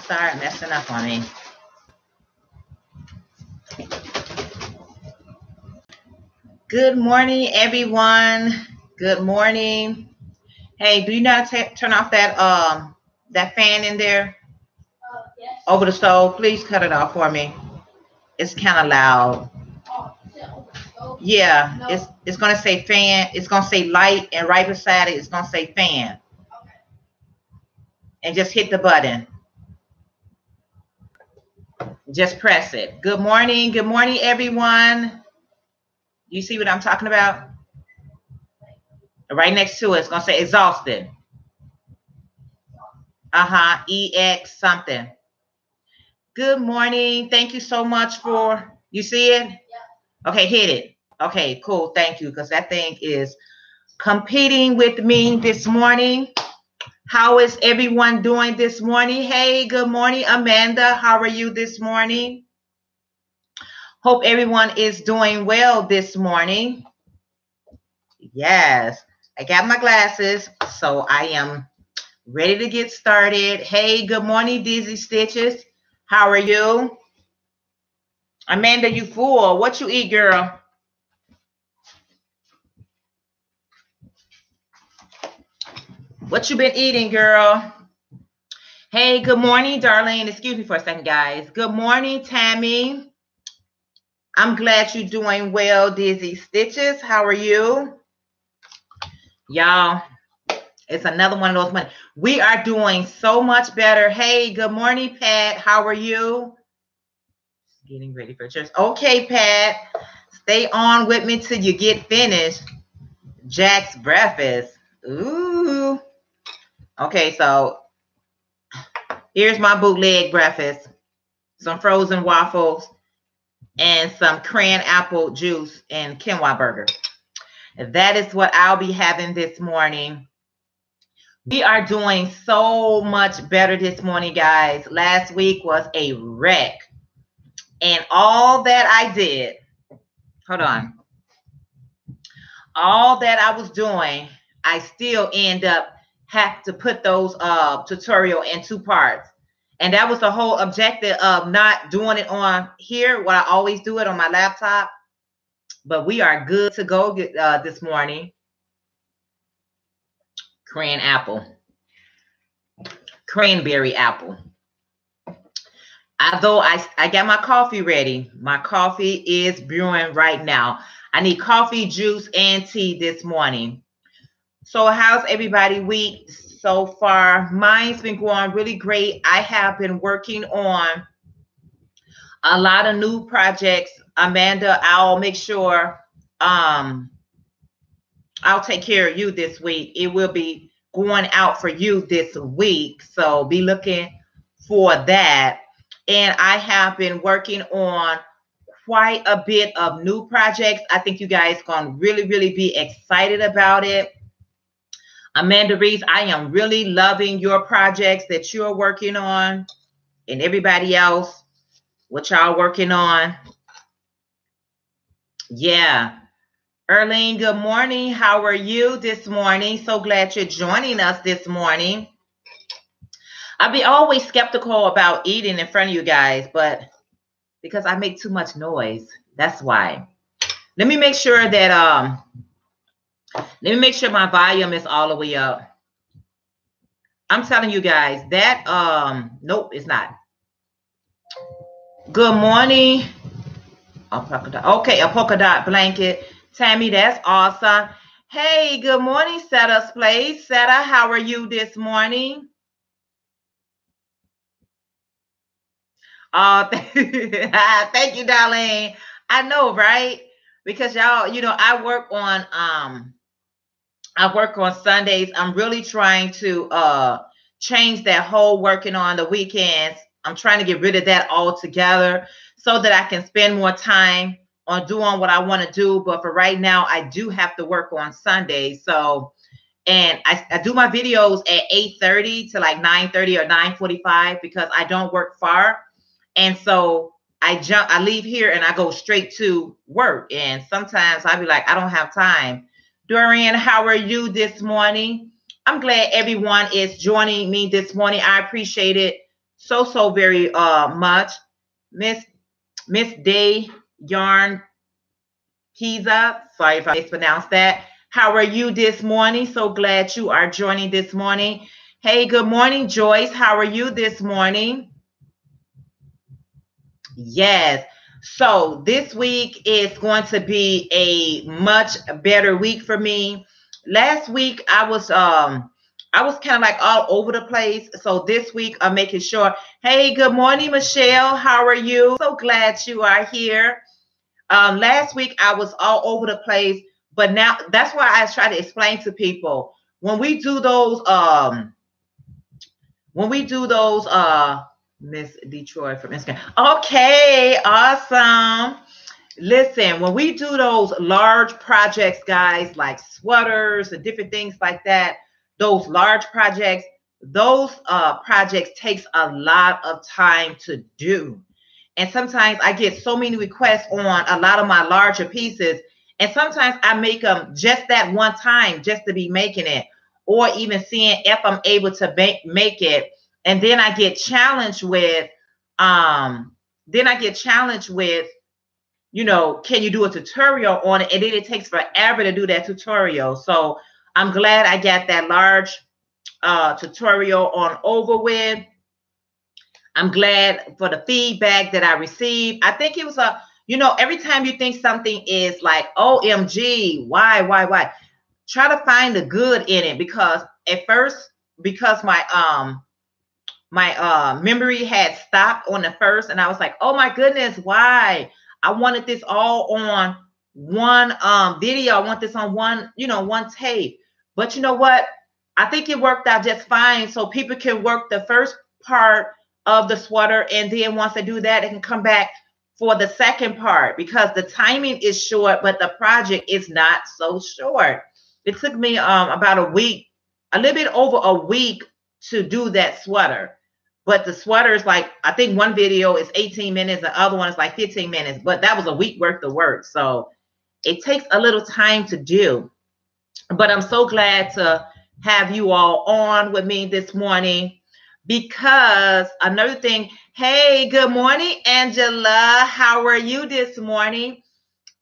start messing up on me. Good morning, everyone. Good morning. Hey, do you not turn off that fan in there? Yes. Over the stove? Please cut it off for me. It's kind of loud. Yeah, no. It's gonna say fan. It's gonna say light, and right beside it, it's gonna say fan. Okay. And just hit the button. Just press it. Good morning. Good morning, everyone. You see what I'm talking about? Right next to it, it's gonna say exhausted. EX something. Good morning. Thank you so much for. You see it? Yeah. Okay, hit it. Okay, cool. Thank you, because that thing is competing with me this morning. How is everyone doing this morning? Hey, good morning, Amanda. How are you this morning? Hope everyone is doing well this morning. Yes, I got my glasses, so I am ready to get started. Hey, good morning, Dizzy Stitches. How are you? Amanda, you full. What you eat, girl? What you been eating, girl? Hey, good morning, Darlene. Excuse me for a second, guys. Good morning, Tammy. I'm glad you're doing well, Dizzy Stitches. How are you? Y'all, it's another one of those months. We are doing so much better. Hey, good morning, Pat. How are you? Getting ready for church. Okay, Pat. Stay on with me till you get finished. Jack's breakfast. Ooh. Okay, so here's my bootleg breakfast. Some frozen waffles and some cran apple juice and quinoa burger. That is what I'll be having this morning. We are doing so much better this morning, guys. Last week was a wreck. And all that I did, hold on. All that I was doing, I still end up have to put those tutorial in 2 parts. And that was the whole objective of not doing it on here, what I always do it on my laptop. But we are good to go this morning. Cranberry apple. Although I got my coffee ready. My coffee is brewing right now. I need coffee, juice, and tea this morning. So how's everybody week so far? Mine's been going really great. I have been working on a lot of new projects. Amanda, I'll make sure I'll take care of you this week. It will be going out for you this week. So be looking for that. And I have been working on quite a bit of new projects. I think you guys going to really, really be excited about it. Amanda Reese, I am really loving your projects that you're working on and everybody else, what y'all working on. Yeah. Erlene, good morning. How are you this morning? So glad you're joining us this morning. I'll be always skeptical about eating in front of you guys, but because I make too much noise, that's why. Let me make sure that my volume is all the way up. I'm telling you guys that nope, it's not. Good morning. Okay, a polka dot blanket. Tammy, that's awesome. Hey, good morning, Setta's Place. Setta, how are you this morning? Thank you, Darlene. I know, right? Because y'all, you know, I work on Sundays. I'm really trying to change that whole working on the weekends. I'm trying to get rid of that altogether so that I can spend more time on doing what I want to do. But for right now, I do have to work on Sundays. So, and I do my videos at 8:30 to like 9:30 or 9:45 because I don't work far. And so I leave here and I go straight to work. And sometimes I'll be like, I don't have time. Dorian, how are you this morning? I'm glad everyone is joining me this morning. I appreciate it so very much. Miss Day Yarn Pizza. Sorry if I mispronounced that. How are you this morning? So glad you are joining this morning. Hey, good morning, Joyce. How are you this morning? Yes. So this week is going to be a much better week for me. Last week I was kind of like all over the place. So this week I'm making sure. Hey, good morning, Michelle. How are you? So glad you are here. Last week I was all over the place, but now that's why I try to explain to people when we do those Miss Detroit from Instagram. Okay, awesome. Listen, when we do those large projects, guys, like sweaters and different things like that, those large projects, those projects takes a lot of time to do. And sometimes I get so many requests on a lot of my larger pieces. And sometimes I make them just that one time just to be making it, or even seeing if I'm able to make it. And then I get challenged with, you know, can you do a tutorial on it? And then it takes forever to do that tutorial. So I'm glad I got that large tutorial on over with. I'm glad for the feedback that I received. I think it was you know, every time you think something is like, OMG, why? Try to find the good in it, because at first, because my memory had stopped on the first, and I was like, oh my goodness, why? I wanted this all on one video. I want this on one, you know, one tape. But you know what? I think it worked out just fine. So people can work the first part of the sweater, and then once they do that, they can come back for the second part, because the timing is short, but the project is not so short. It took me about a week, a little bit over a week to do that sweater. But the sweater is like, I think one video is 18 minutes, the other one is like 15 minutes, but that was a week worth of work. So it takes a little time to do. But I'm so glad to have you all on with me this morning, because another thing, hey, good morning, Angela. How are you this morning?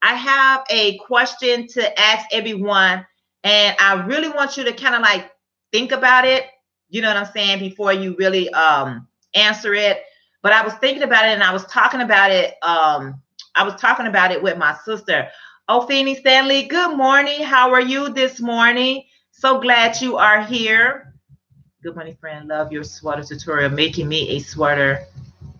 I have a question to ask everyone, and I really want you to kind of like think about it. You know what I'm saying? Before you really answer it. But I was thinking about it, and I was talking about it. With my sister, Ophini Stanley. Good morning. How are you this morning? So glad you are here. Good morning, friend. Love your sweater tutorial. Making me a sweater.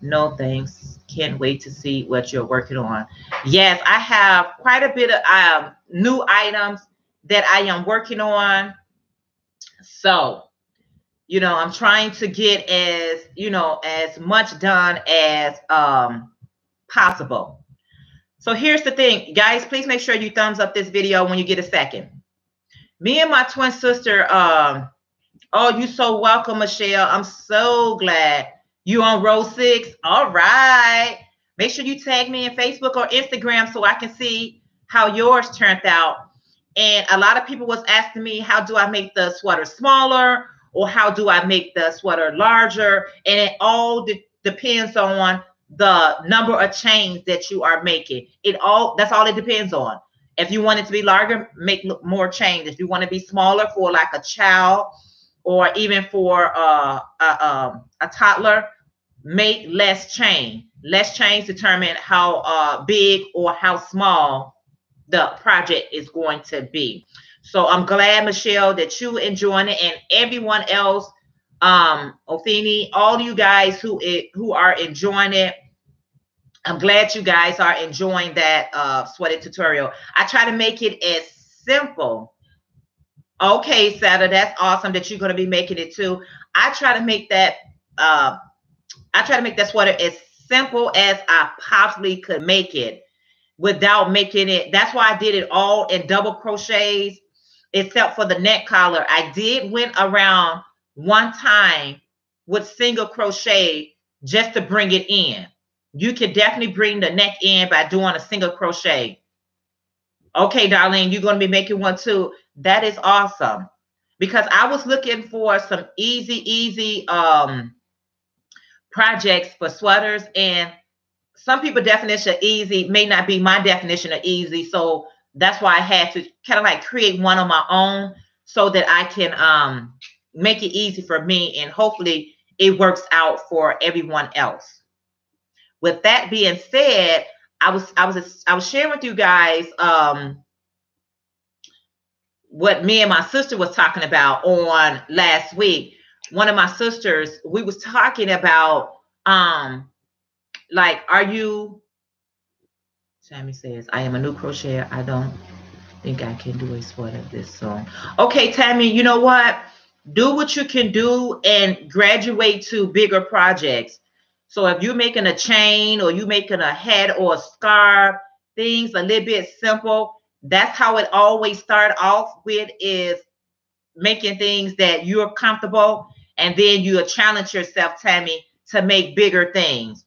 No thanks. Can't wait to see what you're working on. Yes, I have quite a bit of new items that I am working on. So, you know, I'm trying to get as much done as possible. So here's the thing, guys, please make sure you thumbs up this video when you get a second. Me and my twin sister, oh, you so welcome, Michelle. I'm so glad you on row 6. All right. Make sure you tag me in Facebook or Instagram so I can see how yours turned out. And a lot of people was asking me, how do I make the sweater smaller, or how do I make the sweater larger? And it all depends on the number of chains that you are making. That's all it depends on. If you want it to be larger, make more chains. If you want to be smaller for like a child, or even for a toddler, make less chain. Less chains determine how big or how small the project is going to be. So I'm glad, Michelle, that you enjoying it, and everyone else, Ophini, all you guys who are enjoying it. I'm glad you guys are enjoying that sweater tutorial. I try to make it as simple. Okay, Sada, that's awesome that you're going to be making it too. I try to make that sweater as simple as I possibly could make it, without making it. That's why I did it all in double crochets, except for the neck collar. I did went around one time with single crochet just to bring it in. You can definitely bring the neck in by doing a single crochet. Okay, Darlene, you're going to be making one too. That is awesome, because I was looking for some easy projects for sweaters, and some people's definition of easy may not be my definition of easy. So that's why I had to kind of like create one on my own so that I can make it easy for me, and hopefully it works out for everyone else. With that being said, I was sharing with you guys what me and my sister was talking about on last week. One of my sisters, we was talking about like, are you, Sammy says, I am a new crocheter. I don't think I can do a sweater this soon. Okay, Tammy, you know what? Do what you can do and graduate to bigger projects. So if you're making a chain or you making a hat or a scarf, things a little bit simple, that's how it always start off with, is making things that you're comfortable, and then you challenge yourself, Tammy, to make bigger things.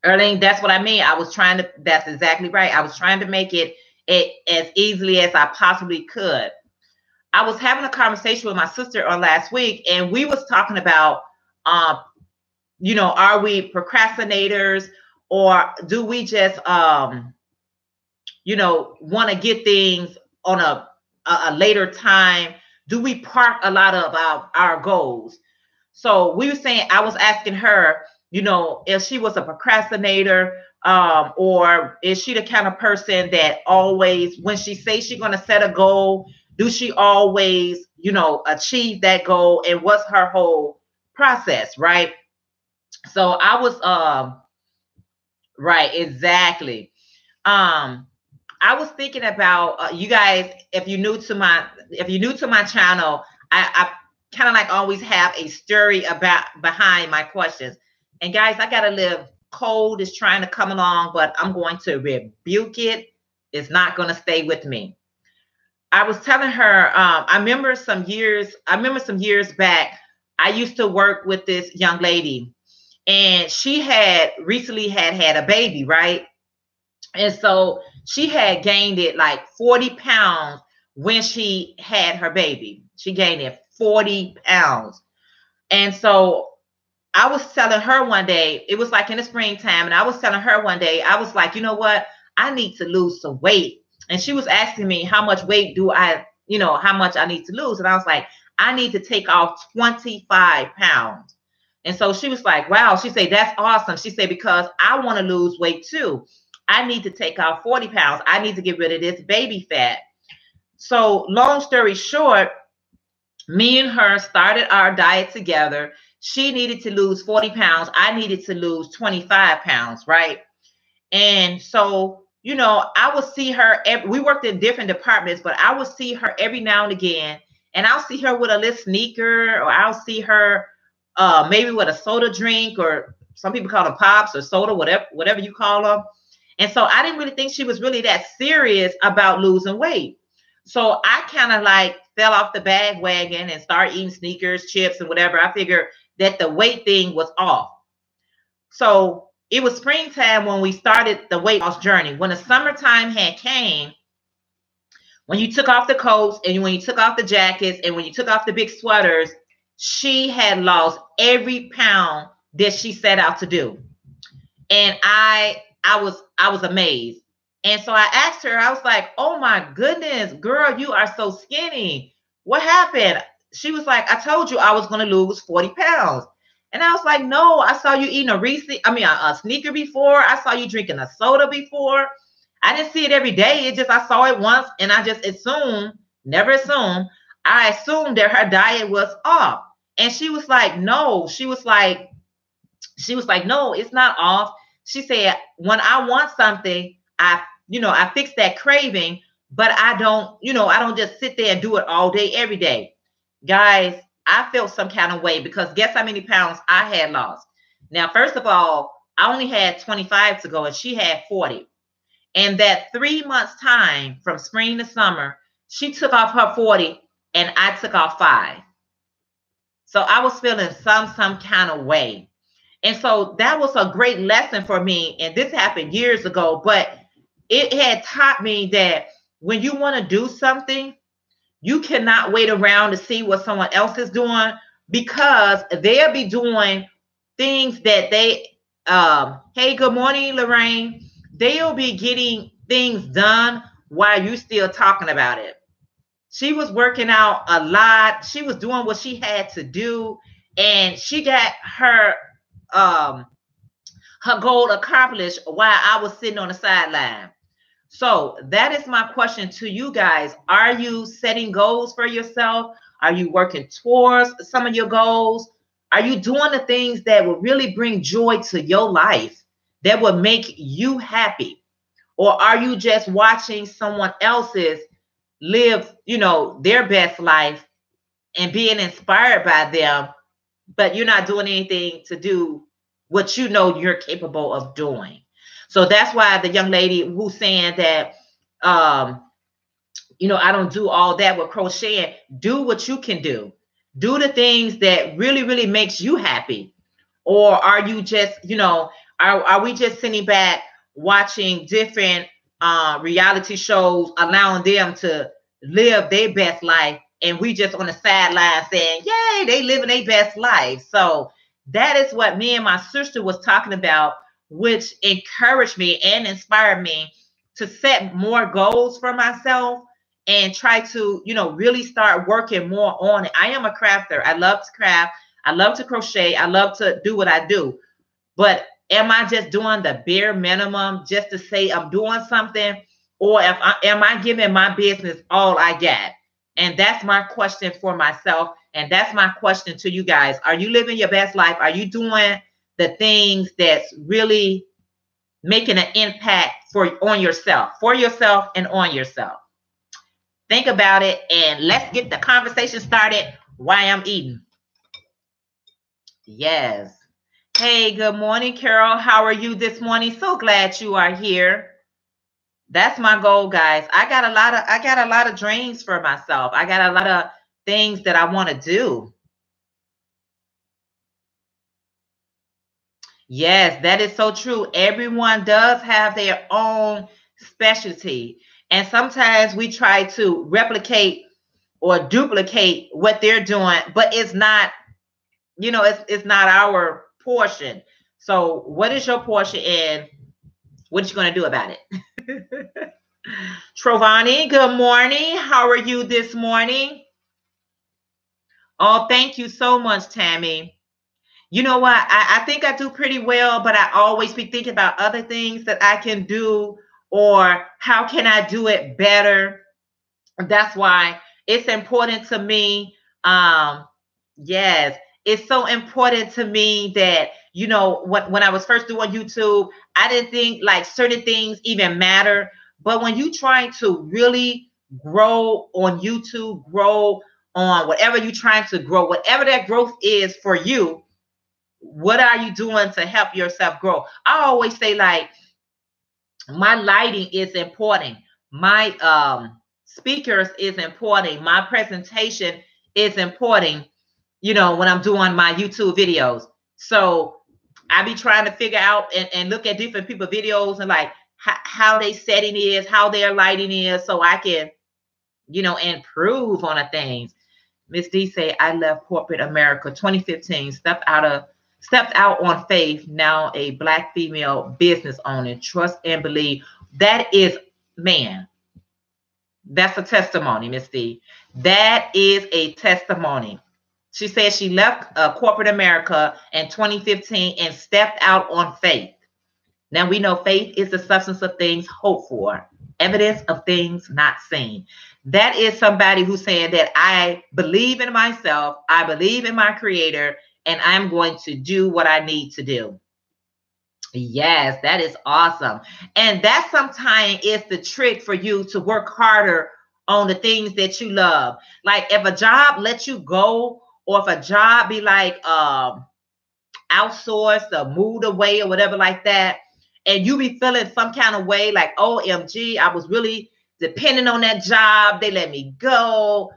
Erling, that's what I mean. That's exactly right. I was trying to make it as easily as I possibly could. I was having a conversation with my sister on last week, and we was talking about, you know, are we procrastinators, or do we just, you know, want to get things on a later time? Do we park a lot of our goals? So we were saying, I was asking her, you know, if she was a procrastinator, or is she the kind of person that always, when she says she's going to set a goal, do she always, you know, achieve that goal? And what's her whole process, right? So I was, right, exactly. I was thinking about you guys. If you're new to my channel, I kind of like always have a story behind my questions. And guys, I got a little cold is trying to come along, but I'm going to rebuke it. It's not going to stay with me. I was telling her, I remember some years back, I used to work with this young lady, and she had recently had a baby, right? And so she had gained it like 40 pounds when she had her baby. She gained it 40 pounds. And so I was telling her one day, it was like in the springtime, and I was telling her one day, I was like, you know what? I need to lose some weight. And she was asking me how much weight do I, you know, how much I need to lose. And I was like, I need to take off 25 pounds. And so she was like, wow. She said, that's awesome. She said, because I want to lose weight too. I need to take off 40 pounds. I need to get rid of this baby fat. So long story short, me and her started our diet together. She needed to lose 40 pounds. I needed to lose 25 pounds, right? And so, you know, I would see her, we worked in different departments, but I would see her every now and again, and I'll see her with a little sneaker, or I'll see her maybe with a soda drink, or some people call them pops or soda, whatever you call them. And so I didn't really think she was really that serious about losing weight. So I kind of like fell off the bandwagon and started eating sneakers, chips, and whatever. I figured that the weight thing was off. So it was springtime when we started the weight loss journey. When the summertime had came, when you took off the coats and when you took off the jackets and when you took off the big sweaters, she had lost every pound that she set out to do. And I was amazed. And so I asked her, I was like, oh my goodness, girl, you are so skinny. What happened? She was like, I told you I was going to lose 40 pounds. And I was like, no, I saw you eating a sneaker before. I saw you drinking a soda before. I didn't see it every day. It just, I saw it once, and I just never assumed. I assumed that her diet was off. And she was like, no, no, it's not off. She said, when I want something, I fix that craving, but I don't just sit there and do it all day, every day. Guys, I felt some kind of way, because guess how many pounds I had lost? Now, first of all, I only had 25 to go and she had 40. And that 3 months time from spring to summer, she took off her 40 and I took off 5. So I was feeling some kind of way. And so that was a great lesson for me. And this happened years ago, but it had taught me that when you want to do something, you cannot wait around to see what someone else is doing, because they'll be doing things that they, hey, good morning, Lorraine. They'll be getting things done while you still talking about it. She was working out a lot. She was doing what she had to do, and she got um her goal accomplished while I was sitting on the sideline. So that is my question to you guys. Are you setting goals for yourself? Are you working towards some of your goals? Are you doing the things that will really bring joy to your life, that will make you happy? Or are you just watching someone else's live, their best life and being inspired by them, but you're not doing anything to do what you know you're capable of doing? So that's why the young lady who's saying that, I don't do all that with crocheting. Do what you can do. Do the things that really, really makes you happy. Or are you just, are we just sitting back watching different reality shows, allowing them to live their best life, and we just on the sideline saying, yay, they living their best life? So that is what me and my sister was talking about, which encouraged me and inspired me to set more goals for myself and try to, really start working more on it. I am a crafter. I love to craft. I love to crochet. I love to do what I do. But am I just doing the bare minimum just to say I'm doing something? Or am I giving my business all I got? And that's my question for myself. And that's my question to you guys. Are you living your best life? Are you doing the things that's really making an impact on yourself, for yourself and on yourself? Think about it, and let's get the conversation started while I'm eating. Yes. Hey, good morning, Carol. How are you this morning? So glad you are here. That's my goal, guys. I got a lot of dreams for myself. I got a lot of things that I want to do. Yes, that is so true. Everyone does have their own specialty. And sometimes we try to replicate or duplicate what they're doing, but it's not, it's not our portion. So what is your portion and what are you going to do about it? Trovani, good morning. How are you this morning? Oh, thank you so much, Tammy. You know what? I think I do pretty well, but I always be thinking about other things that I can do, or how can I do it better? That's why it's important to me. Yes, it's so important to me that, when I was first doing YouTube, I didn't think like certain things even matter. But when you trying to really grow on YouTube, grow on whatever you're trying to grow, whatever that growth is for you, what are you doing to help yourself grow? I always say, like, my lighting is important. My speakers is important. My presentation is important, when I'm doing my YouTube videos. So I be trying to figure out and look at different people's videos and like how they setting is, how their lighting is, so I can, improve on the things. Miss D say, I left corporate America 2015, stepped out on faith, now a Black female business owner, trust and believe. That is, man, that's a testimony, Miss D. That is a testimony. She said she left corporate America in 2015 and stepped out on faith. Now we know faith is the substance of things hoped for, evidence of things not seen. That is somebody who's saying that I believe in myself, I believe in my creator, and I'm going to do what I need to do. Yes, that is awesome. And that sometimes is the trick for you to work harder on the things that you love. Like if a job lets you go, or if a job be like outsourced or moved away or whatever like that, and you be feeling some kind of way like, OMG, I was really depending on that job, they let me go.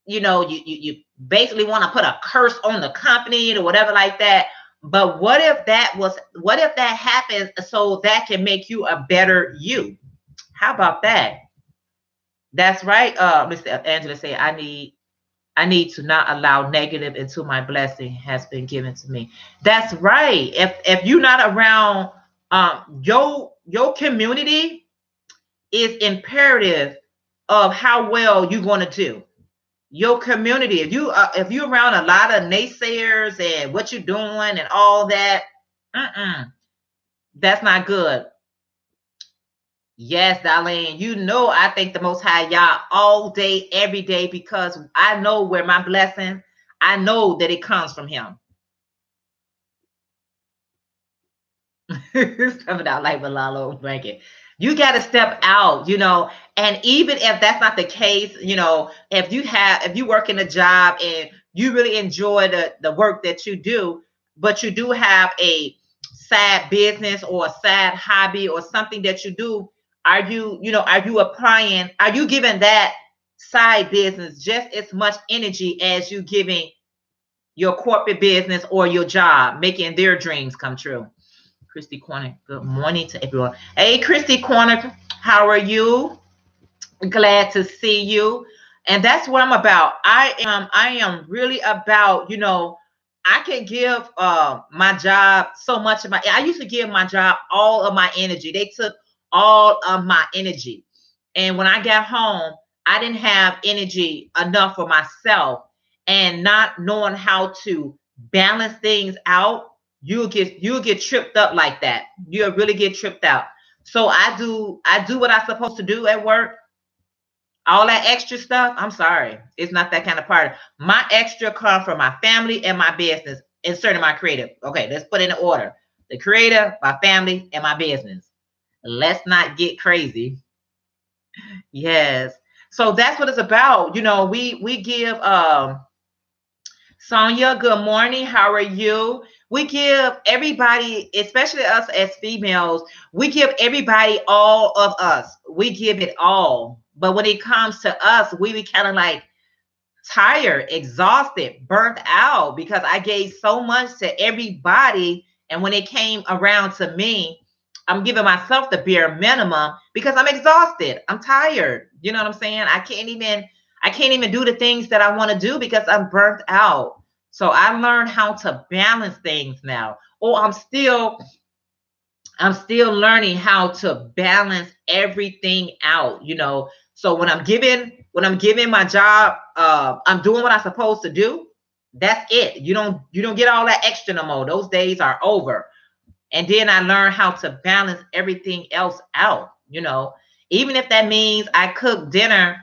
You basically want to put a curse on the company or whatever like that. But what if that happens so that can make you a better you? How about that? That's right. Mr. Angela said, I need I need to not allow negative until my blessing has been given to me. That's right. If you're not around your community is imperative of how well you're going to do. Your community, if you're around a lot of naysayers and what you're doing and all that, that's not good. Yes, Darlene, you know I thank the Most High Yah all day, every day, because I know where my blessing, I know that it comes from Him. Coming out like Malalo blanket. You got to step out, you know, and even if that's not the case, you know, if you work in a job and you really enjoy the work that you do, but you do have a side business or a side hobby or something that you do, are you giving that side business just as much energy as you giving your corporate business or your job, making their dreams come true? Christy Corner, good morning to everyone. Hey, Christy Corner, how are you? Glad to see you. And that's what I'm about. I am really about, you know, I can give my job so much of I used to give my job all of my energy. They took all of my energy. And when I got home, I didn't have energy enough for myself, and not knowing how to balance things out, you'll get tripped up like that. You'll really get tripped out. So I do what I'm supposed to do at work. All that extra stuff, I'm sorry, it's not that kind of party. My extra come from my family and my business, inserting my creative. Okay, let's put it in order. The creative, my family, and my business. Let's not get crazy. Yes. So that's what it's about. You know, we give Sonia, good morning. How are you? We give everybody, especially us as females, we give everybody all of us. We give it all. But when it comes to us, we be kind of like tired, exhausted, burnt out, because I gave so much to everybody. And when it came around to me, I'm giving myself the bare minimum because I'm exhausted. I'm tired. You know what I'm saying? I can't even do the things that I want to do because I'm burnt out. So I learned how to balance things now. Oh, I'm still learning how to balance everything out, you know. So when I'm giving my job, I'm doing what I'm supposed to do. That's it. You don't get all that extra no more. Those days are over. And then I learned how to balance everything else out, you know. Even if that means I cook dinner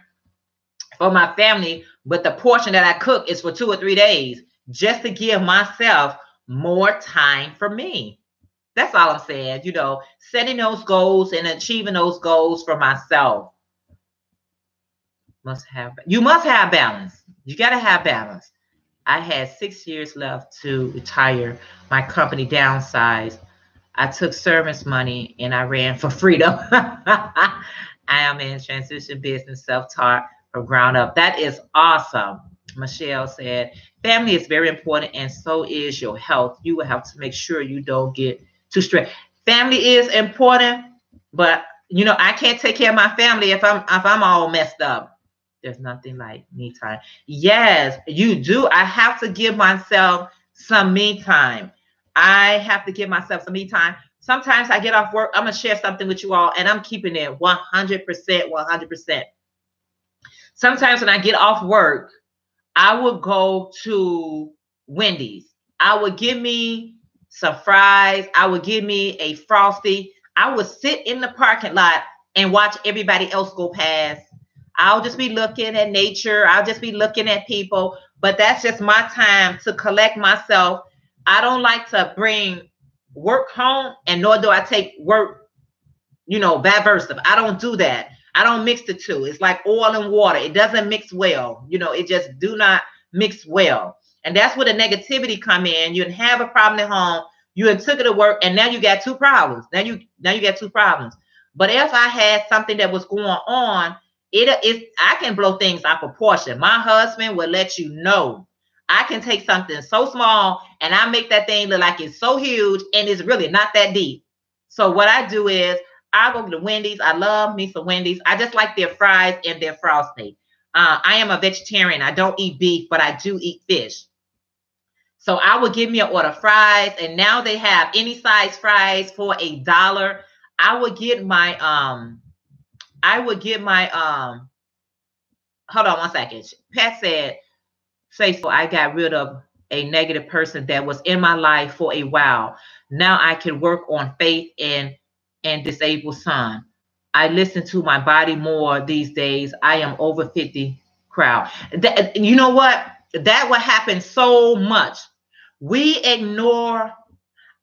for my family, but the portion that I cook is for 2 or 3 days, just to give myself more time for me. That's all I'm saying, you know, setting those goals and achieving those goals for myself. You must have balance. You got to have balance. I had 6 years left to retire. My company downsized. I took service money and I ran for freedom. I am in transition business, self-taught from ground up. That is awesome. Michelle said, family is very important, and so is your health. You will have to make sure you don't get too stressed. Family is important, but you know, I can't take care of my family if I'm all messed up. There's nothing like me time. Yes, you do. I have to give myself some me time. I have to give myself some me time. Sometimes I get off work. I'm going to share something with you all, and I'm keeping it 100%, 100%. Sometimes when I get off work, I would go to Wendy's. I would give me some fries. I would give me a Frosty. I would sit in the parking lot and watch everybody else go past. I'll just be looking at nature. I'll just be looking at people. But that's just my time to collect myself. I don't like to bring work home, and nor do I take work, you know, vice versa. I don't do that. I don't mix the two. It's like oil and water. It doesn't mix well. You know, it just do not mix well. And that's where the negativity come in. You have a problem at home. You took it to work, and now you got two problems. Now you got two problems. But if I had something that was going on, I can blow things out of proportion. My husband will let you know. I can take something so small and I make that thing look like it's so huge, and it's really not that deep. So what I do is I go to Wendy's. I love me some Wendy's. I just like their fries and their Frosty. I am a vegetarian. I don't eat beef, but I do eat fish. So I would give me an order of fries, and now they have any size fries for $1. I would get my hold on one second. Pat said, say so I got rid of a negative person that was in my life for a while. Now I can work on faith and disabled son. I listen to my body more these days. I am over 50 crowd. You know what? That would happen so much. We ignore.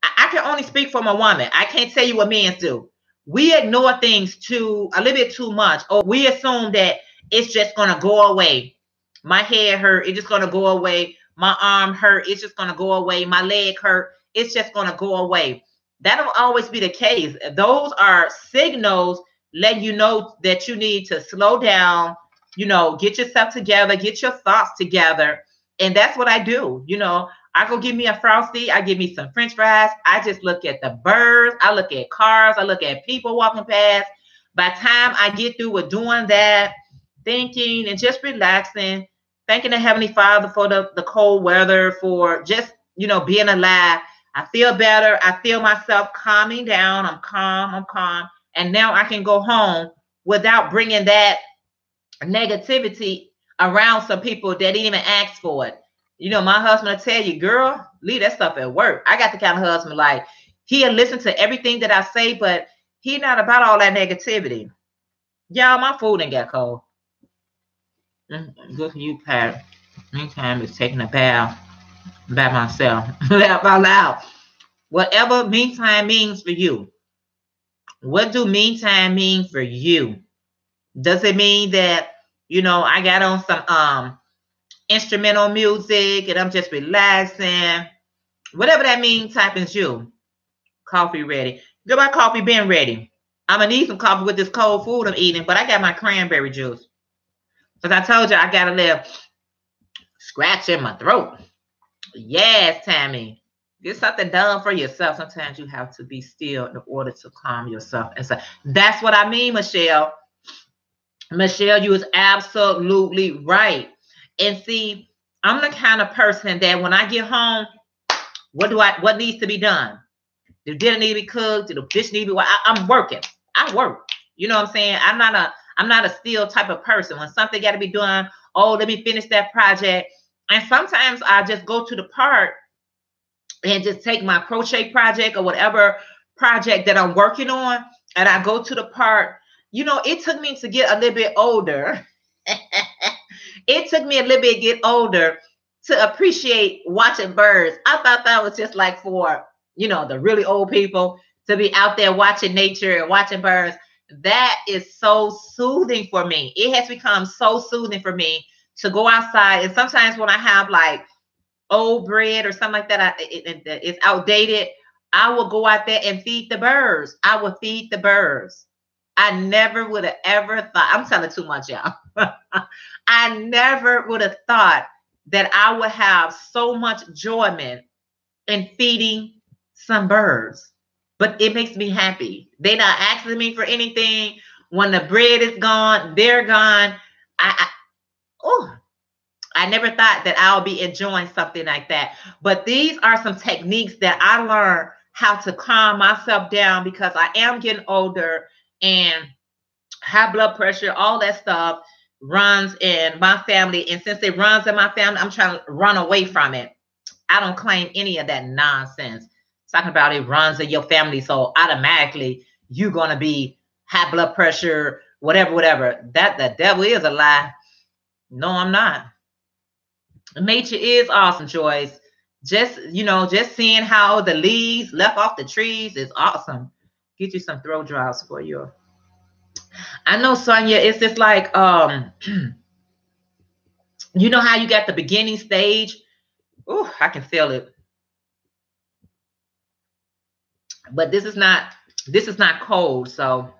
I can only speak from a woman. I can't tell you what men do. We ignore things a little bit too much. Or we assume that it's just going to go away. My head hurt. It's just going to go away. My arm hurt. It's just going to go away. My leg hurt. It's just going to go away. That'll always be the case. Those are signals letting you know that you need to slow down, get yourself together, get your thoughts together. And that's what I do. I go give me a Frosty. I give me some French fries. I just look at the birds. I look at cars. I look at people walking past. By the time I get through with doing that, thinking and just relaxing, thanking the Heavenly Father for the cold weather, for just, being alive, I feel better. I feel myself calming down. I'm calm. And now I can go home without bringing that negativity around some people that didn't even ask for it. My husband will tell you, girl, leave that stuff at work. I got the kind of husband like, he'll listen to everything that I say, but he not about all that negativity. Y'all, my food ain't got cold. Good for you, Pat. Meantime, it's taking a bath by myself. Laugh out loud. Whatever meantime means for you. What do meantime mean for you? Does it mean that, I got on some instrumental music and I'm just relaxing? Whatever that means, type in you. Coffee ready. Goodbye, coffee been ready. I'm going to need some coffee with this cold food I'm eating, but I got my cranberry juice. Because I told you I got a little scratch in my throat. Yes, Tammy. Get something done for yourself. Sometimes you have to be still in order to calm yourself. And so that's what I mean, Michelle. Michelle, you is absolutely right. And see, I'm the kind of person that when I get home, what needs to be done? The dinner need to be cooked. The dish need to be. I'm working. I work. You know what I'm saying? I'm not a still type of person. When something got to be done, let me finish that project. And sometimes I just go to the park and just take my crochet project or whatever project that I'm working on, and I go to the park. It took me to get a little bit older. It took me a little bit to get older to appreciate watching birds. I thought that was just like for, the really old people to be out there watching nature and watching birds. That is so soothing for me. It has become so soothing for me to go outside. And sometimes when I have like old bread or something like that, it's outdated, I will go out there and feed the birds. I will feed the birds. I never would have ever thought, I'm telling too much, y'all. I never would have thought that I would have so much enjoyment in feeding some birds. But it makes me happy. They're not asking me for anything. When the bread is gone, they're gone. I never thought that I'll be enjoying something like that. But these are some techniques that I learned how to calm myself down because I am getting older and high blood pressure, all that stuff runs in my family. And since it runs in my family, I'm trying to run away from it. I don't claim any of that nonsense. Talking about it runs in your family, so automatically you're going to be high blood pressure, whatever. That the devil is a lie. No, I'm not. Nature is awesome, Joyce. Just seeing how the leaves left off the trees is awesome. Get you some throat drops for you. I know, Sonia, it's just like, you know how you got the beginning stage? Oh, I can feel it. But this is not cold. So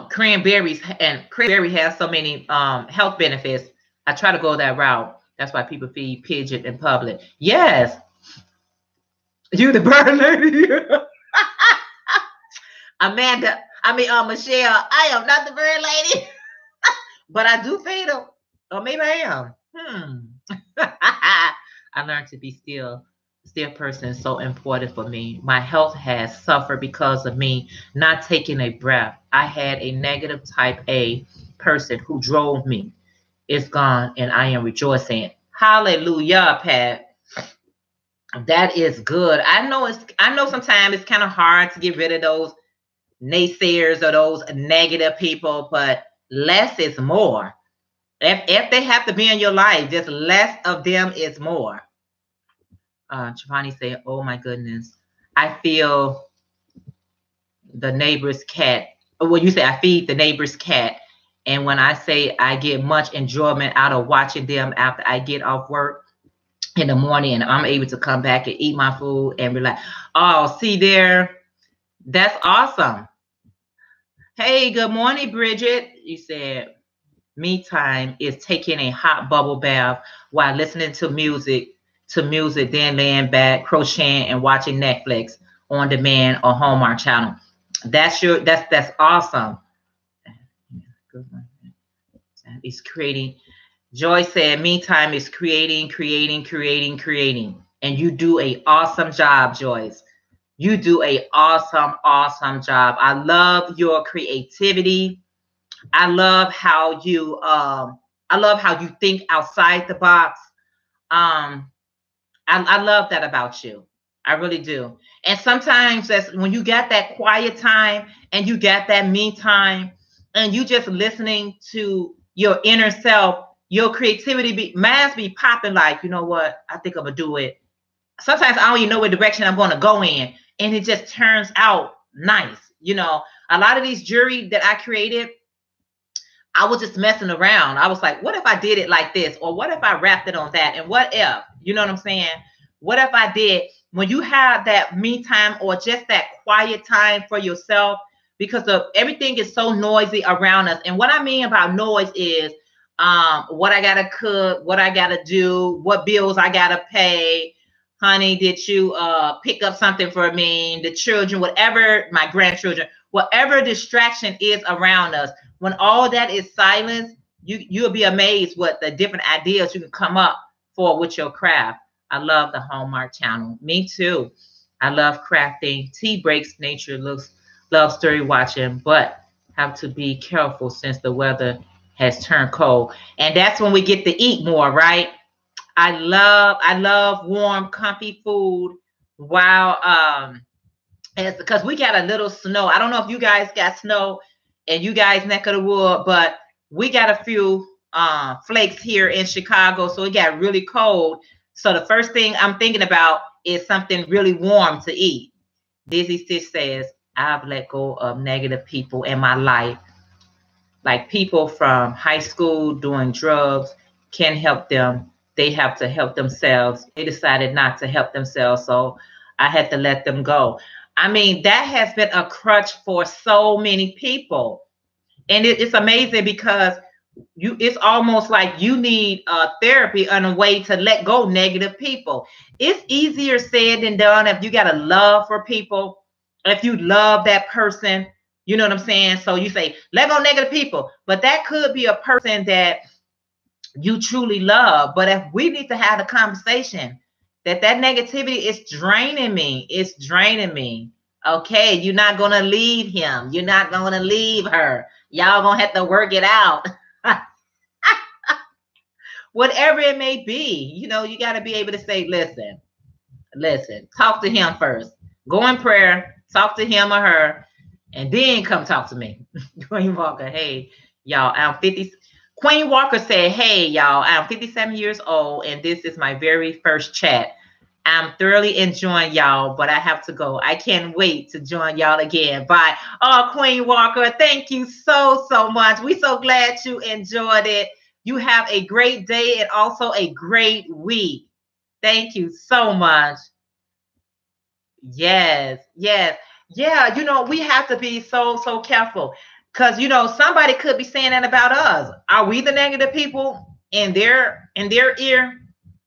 cranberry has so many health benefits. I try to go that route. That's why people feed pigeon in public. Yes. You the bird lady. Michelle, I am not the bird lady. But I do fatal. Or maybe I am. I learned to be still. Still person is so important for me. My health has suffered because of me not taking a breath. I had a negative type A person who drove me. It's gone and I am rejoicing. Hallelujah, Pat. That is good. I know sometimes it's kind of hard to get rid of those naysayers or those negative people, but less is more. If they have to be in your life, just less of them is more. Giovanni said, "Oh my goodness, I feel the neighbor's cat." Well, you say I feed the neighbor's cat, and when I say I get much enjoyment out of watching them after I get off work in the morning, and I'm able to come back and eat my food and be like, "Oh, see there, that's awesome." Hey, good morning, Bridget. You said me time is taking a hot bubble bath while listening to music, then laying back, crocheting, and watching Netflix on demand or Hallmark channel. That's awesome. It's creating. Joy said, "Meantime is creating. And you do a awesome job, Joyce. You do a awesome job. I love your creativity. I love how you think outside the box. I love that about you. I really do. And sometimes that's when you got that quiet time and you got that me time and you just listening to your inner self, your creativity must be popping like, you know what? I think I'm gonna do it. Sometimes I don't even know what direction I'm gonna go in, and it just turns out nice. You know, a lot of these jewelry that I created, I was just messing around. I was like, what if I did it like this? Or what if I wrapped it on that? And what if, you know what I'm saying? What if I did, when you have that me time or just that quiet time for yourself, because of everything is so noisy around us. And what I mean about noise is what I gotta cook, what I gotta do, what bills I gotta pay. Honey, did you pick up something for me? The children, whatever, my grandchildren, whatever distraction is around us. When all that is silence, you'll be amazed what the different ideas you can come up for with your craft. I love the Hallmark channel. Me too. I love crafting. Tea breaks, nature looks, love story watching, but have to be careful since the weather has turned cold. And that's when we get to eat more, right? I love warm, comfy food while it's because we got a little snow. I don't know if you guys got snow in you guys' neck of the wood, but we got a few flakes here in Chicago, so it got really cold. So the first thing I'm thinking about is something really warm to eat. Dizzy Stitch says, I've let go of negative people in my life, like people from high school doing drugs, can't help them. They have to help themselves. They decided not to help themselves, so I had to let them go. I mean, that has been a crutch for so many people. And it's amazing because it's almost like you need therapy on a way to let go negative people. It's easier said than done if you got a love for people, if you love that person, you know what I'm saying? So you say, let go negative people, but that could be a person that you truly love. But if we need to have a conversation that negativity is draining me, it's draining me. Okay, you're not gonna leave him, you're not gonna leave her, y'all gonna have to work it out. Whatever it may be, you know, you got to be able to say, listen, talk to him first, go in prayer, talk to him or her, and then come talk to me. Queen Walker, hey y'all, I'm 50. Queen Walker said, hey y'all, I'm 57 years old and this is my very first chat. I'm thoroughly enjoying y'all, but I have to go. I can't wait to join y'all again. Bye. Oh, Queen Walker, thank you so much. We're so glad you enjoyed it. You have a great day and also a great week. Thank you so much. Yes. Yeah, you know, we have to be so careful because, you know, somebody could be saying that about us. Are we the negative people in their ear?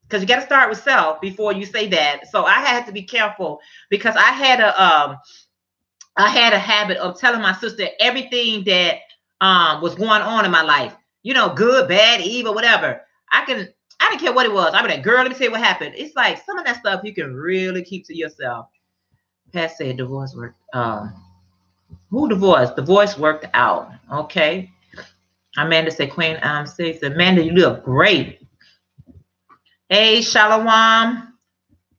Because you got to start with self before you say that. So I had to be careful because I had a habit of telling my sister everything that was going on in my life. you know, good, bad, evil, whatever. I didn't care what it was. I'd be like, girl, let me tell you what happened. It's like some of that stuff you can really keep to yourself. Pat said divorce worked. Who divorced? Divorce worked out. Okay. Amanda said, Queen, says, Amanda, you look great. Hey, Shalom.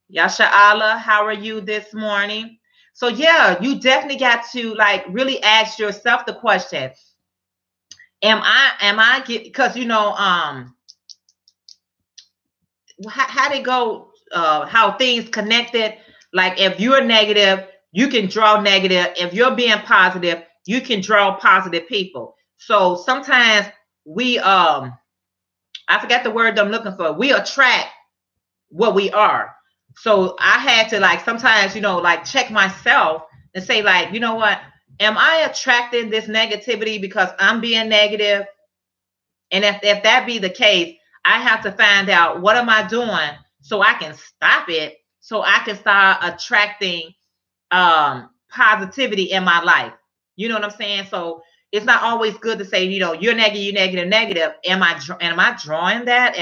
Yasha Allah, how are you this morning? So yeah, you definitely got to like really ask yourself the question. Am I because you know, how they go, how things connected. Like if you're negative, you can draw negative. If you're being positive, you can draw positive people. So sometimes we I forgot the word I'm looking for. We attract what we are. So I had to like sometimes, you know, like check myself and say like, you know what, am I attracting this negativity because I'm being negative? And if that be the case, I have to find out what am I doing so I can stop it, so I can start attracting positivity in my life. You know what I'm saying? So it's not always good to say, you know, you're negative. Am I drawing that?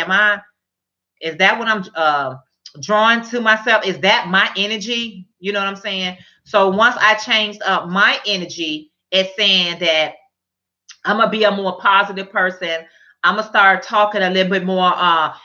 Is that what I'm drawing to myself? Is that my energy? You know what I'm saying? So once I changed up my energy, it's saying that I'm gonna be a more positive person. I'm gonna start talking a little bit more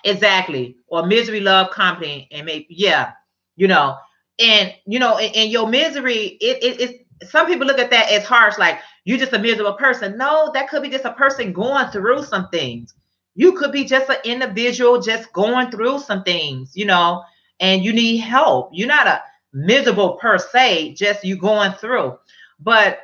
exactly, or misery love company, and maybe yeah, you know, and you know, in your misery, it's some people look at that as harsh, like you're just a miserable person. No, that could be just a person going through some things. You could be just an individual just going through some things, you know, and you need help. You're not a miserable per se, just you going through. But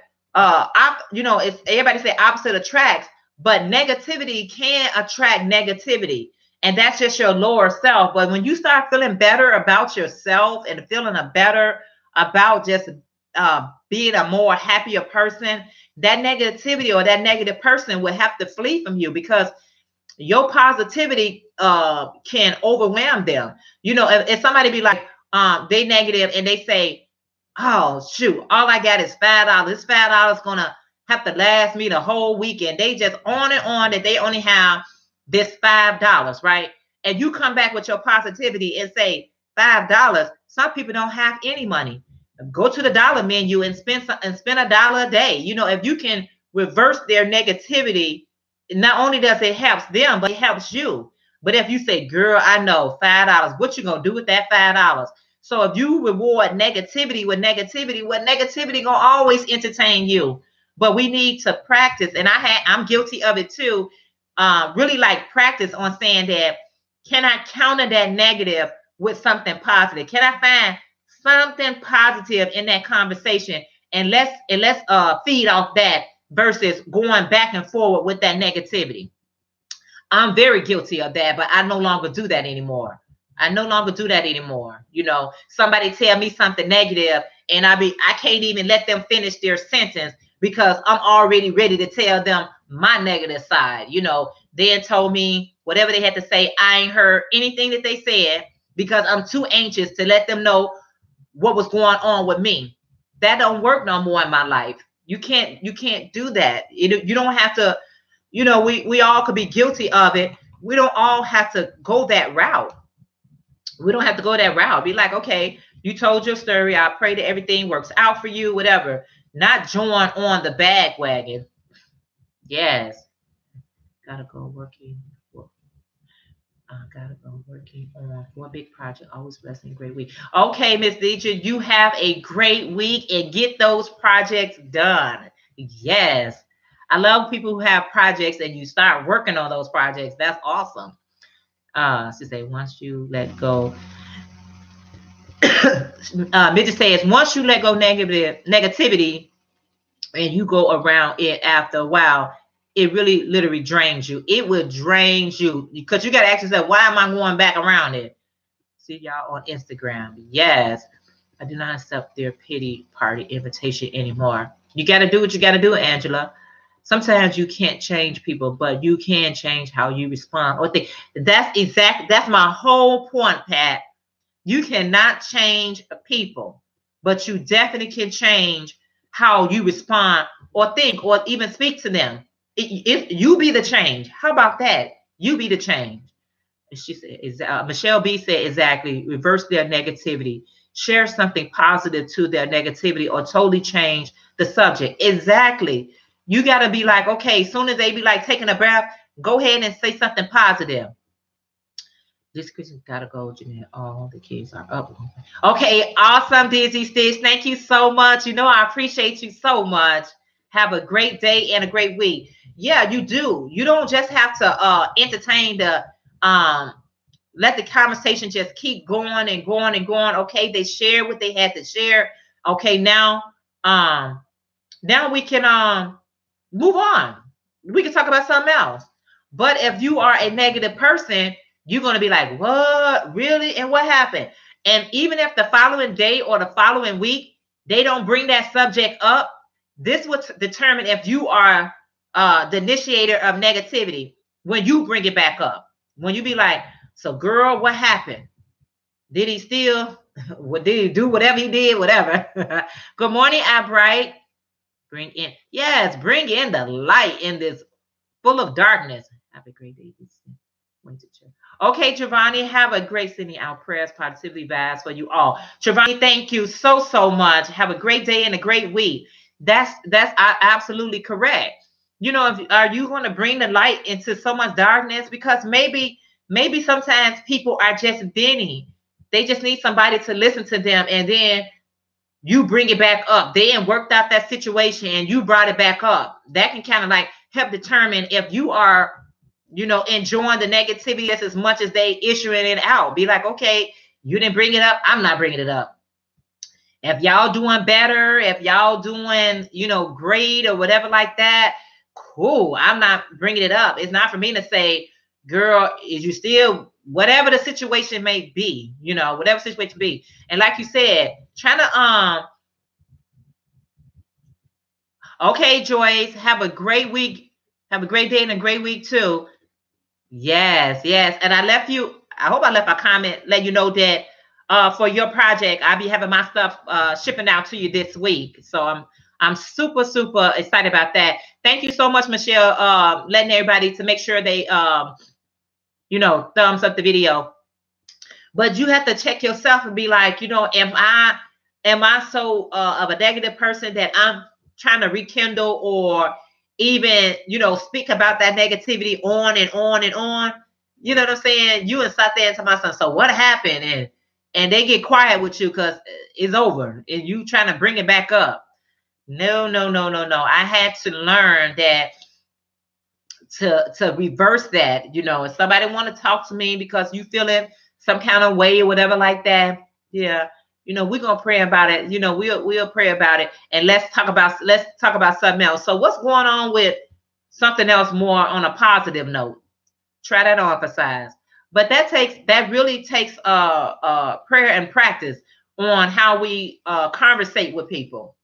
you know, it's everybody say opposite attracts, but negativity can attract negativity, and that's just your lower self. But when you start feeling better about yourself and feeling better about just being a more happier person, that negativity or that negative person will have to flee from you, because your positivity can overwhelm them. You know, if somebody be like they negative and they say, oh shoot, all I got is $5. This $5 gonna have to last me the whole weekend. They just on and on that they only have this $5, right? And you come back with your positivity and say $5. Some people don't have any money. Go to the dollar menu and spend $1 a day. You know, if you can reverse their negativity, not only does it help them, but it helps you. But if you say, girl, I know $5, what you gonna do with that $5? So if you reward negativity with negativity, what negativity gonna always entertain you. But we need to practice, and I'm guilty of it too. Really like practice on saying that, can I counter that negative with something positive? Can I find something positive in that conversation, and let's feed off that versus going back and forward with that negativity. I'm very guilty of that, but I no longer do that anymore. You know, somebody tell me something negative and I can't even let them finish their sentence because I'm already ready to tell them my negative side. You know, they told me whatever they had to say. I ain't heard anything that they said because I'm too anxious to let them know what was going on with me. That don't work no more in my life. You can't do that. You don't have to, you know, we all could be guilty of it. We don't all have to go that route. Be like, okay, you told your story. I pray that everything works out for you, whatever. Not join on the bandwagon. Yes. Gotta go working on for a big project. Always blessing, great week. Okay, Miss Deidre, you have a great week and get those projects done. Yes. I love people who have projects and you start working on those projects. That's awesome. She say, once you let go. Midget says, once you let go negativity and you go around it after a while, it really literally drains you. It will drain you because you got to ask yourself, why am I going back around it? See y'all on Instagram. Yes. I do not accept their pity party invitation anymore. You got to do what you got to do, Angela. Sometimes you can't change people, but you can change how you respond or think. That's my whole point, Pat. You cannot change people, but you definitely can change how you respond or think or even speak to them. If you be the change, how about that? You be the change. She said, Michelle B said, exactly, reverse their negativity, share something positive to their negativity, or totally change the subject. Exactly. You got to be like, okay, as soon as they be like taking a breath, go ahead and say something positive. This Christmas gotta go, Jeanette. All the kids are up. Okay, awesome, Dizzy Stitch. Thank you so much. You know, I appreciate you so much. Have a great day and a great week. Yeah, you do. You don't just have to entertain the let the conversation just keep going and going and going. Okay, they shared what they had to share. Okay, now we can move on. We can talk about something else. But if you are a negative person, you're going to be like, what? Really? And what happened? And even if the following day or the following week, they don't bring that subject up, this would determine if you are the initiator of negativity when you bring it back up. When you be like, so girl, what happened? Did he steal? Did he do whatever he did? Whatever. Good morning, Albright. Bring in, yes, bring in the light in this full of darkness. Have a great day. Okay, Giovanni, have a great sending out prayers, positivity vibes for you all. Giovanni, thank you so much. Have a great day and a great week. That's absolutely correct. You know, are you going to bring the light into someone's darkness? Because maybe sometimes people are just venting. They just need somebody to listen to them, and then you bring it back up. They ain't worked out that situation and you brought it back up. That can kind of like help determine if you are, you know, enjoying the negativity as much as they issuing it out. Be like, okay, you didn't bring it up. I'm not bringing it up. If y'all doing better, if y'all doing, you know, great or whatever like that, cool. I'm not bringing it up. It's not for me to say, girl, is you still, whatever the situation may be, you know, whatever situation be. And like you said, trying to, okay, Joyce, have a great week. Have a great day and a great week too. Yes. And I hope I left a comment, let you know that for your project, I'll be having my stuff shipping out to you this week. So I'm super excited about that. Thank you so much, Michelle, letting everybody to make sure they, you know, thumbs up the video. But you have to check yourself and be like, you know, am I so of a negative person that I'm trying to rekindle or even, you know, speak about that negativity on and on and on? You know what I'm saying? You and sat there and tell my son, so what happened? And they get quiet with you because it's over and you trying to bring it back up. No. I had to learn that to reverse that. You know, if somebody want to talk to me because you feeling some kind of way or whatever like that, yeah, you know, we're gonna pray about it. You know, we'll pray about it, and let's talk about something else. So what's going on with something else more on a positive note? Try that on for size. But that really takes prayer and practice on how we conversate with people.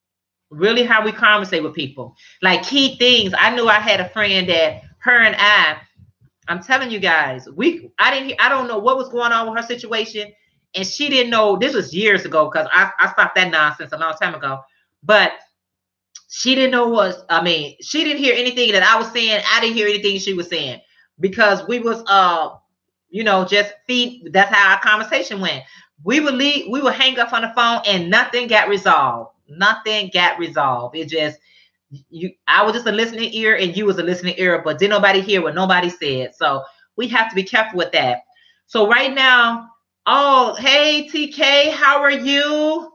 Really, how we conversate with people. Like key things. I knew I had a friend that her and I'm telling you guys, I don't know what was going on with her situation, and she didn't know. This was years ago because I stopped that nonsense a long time ago. But she didn't know she didn't hear anything that I was saying. I didn't hear anything she was saying because we was you know, just feed. That's how our conversation went. We would hang up on the phone and nothing got resolved. Nothing got resolved. It just I was just a listening ear and you was a listening ear, but didn't nobody hear what nobody said. So we have to be careful with that. So right now, oh, hey TK, how are you?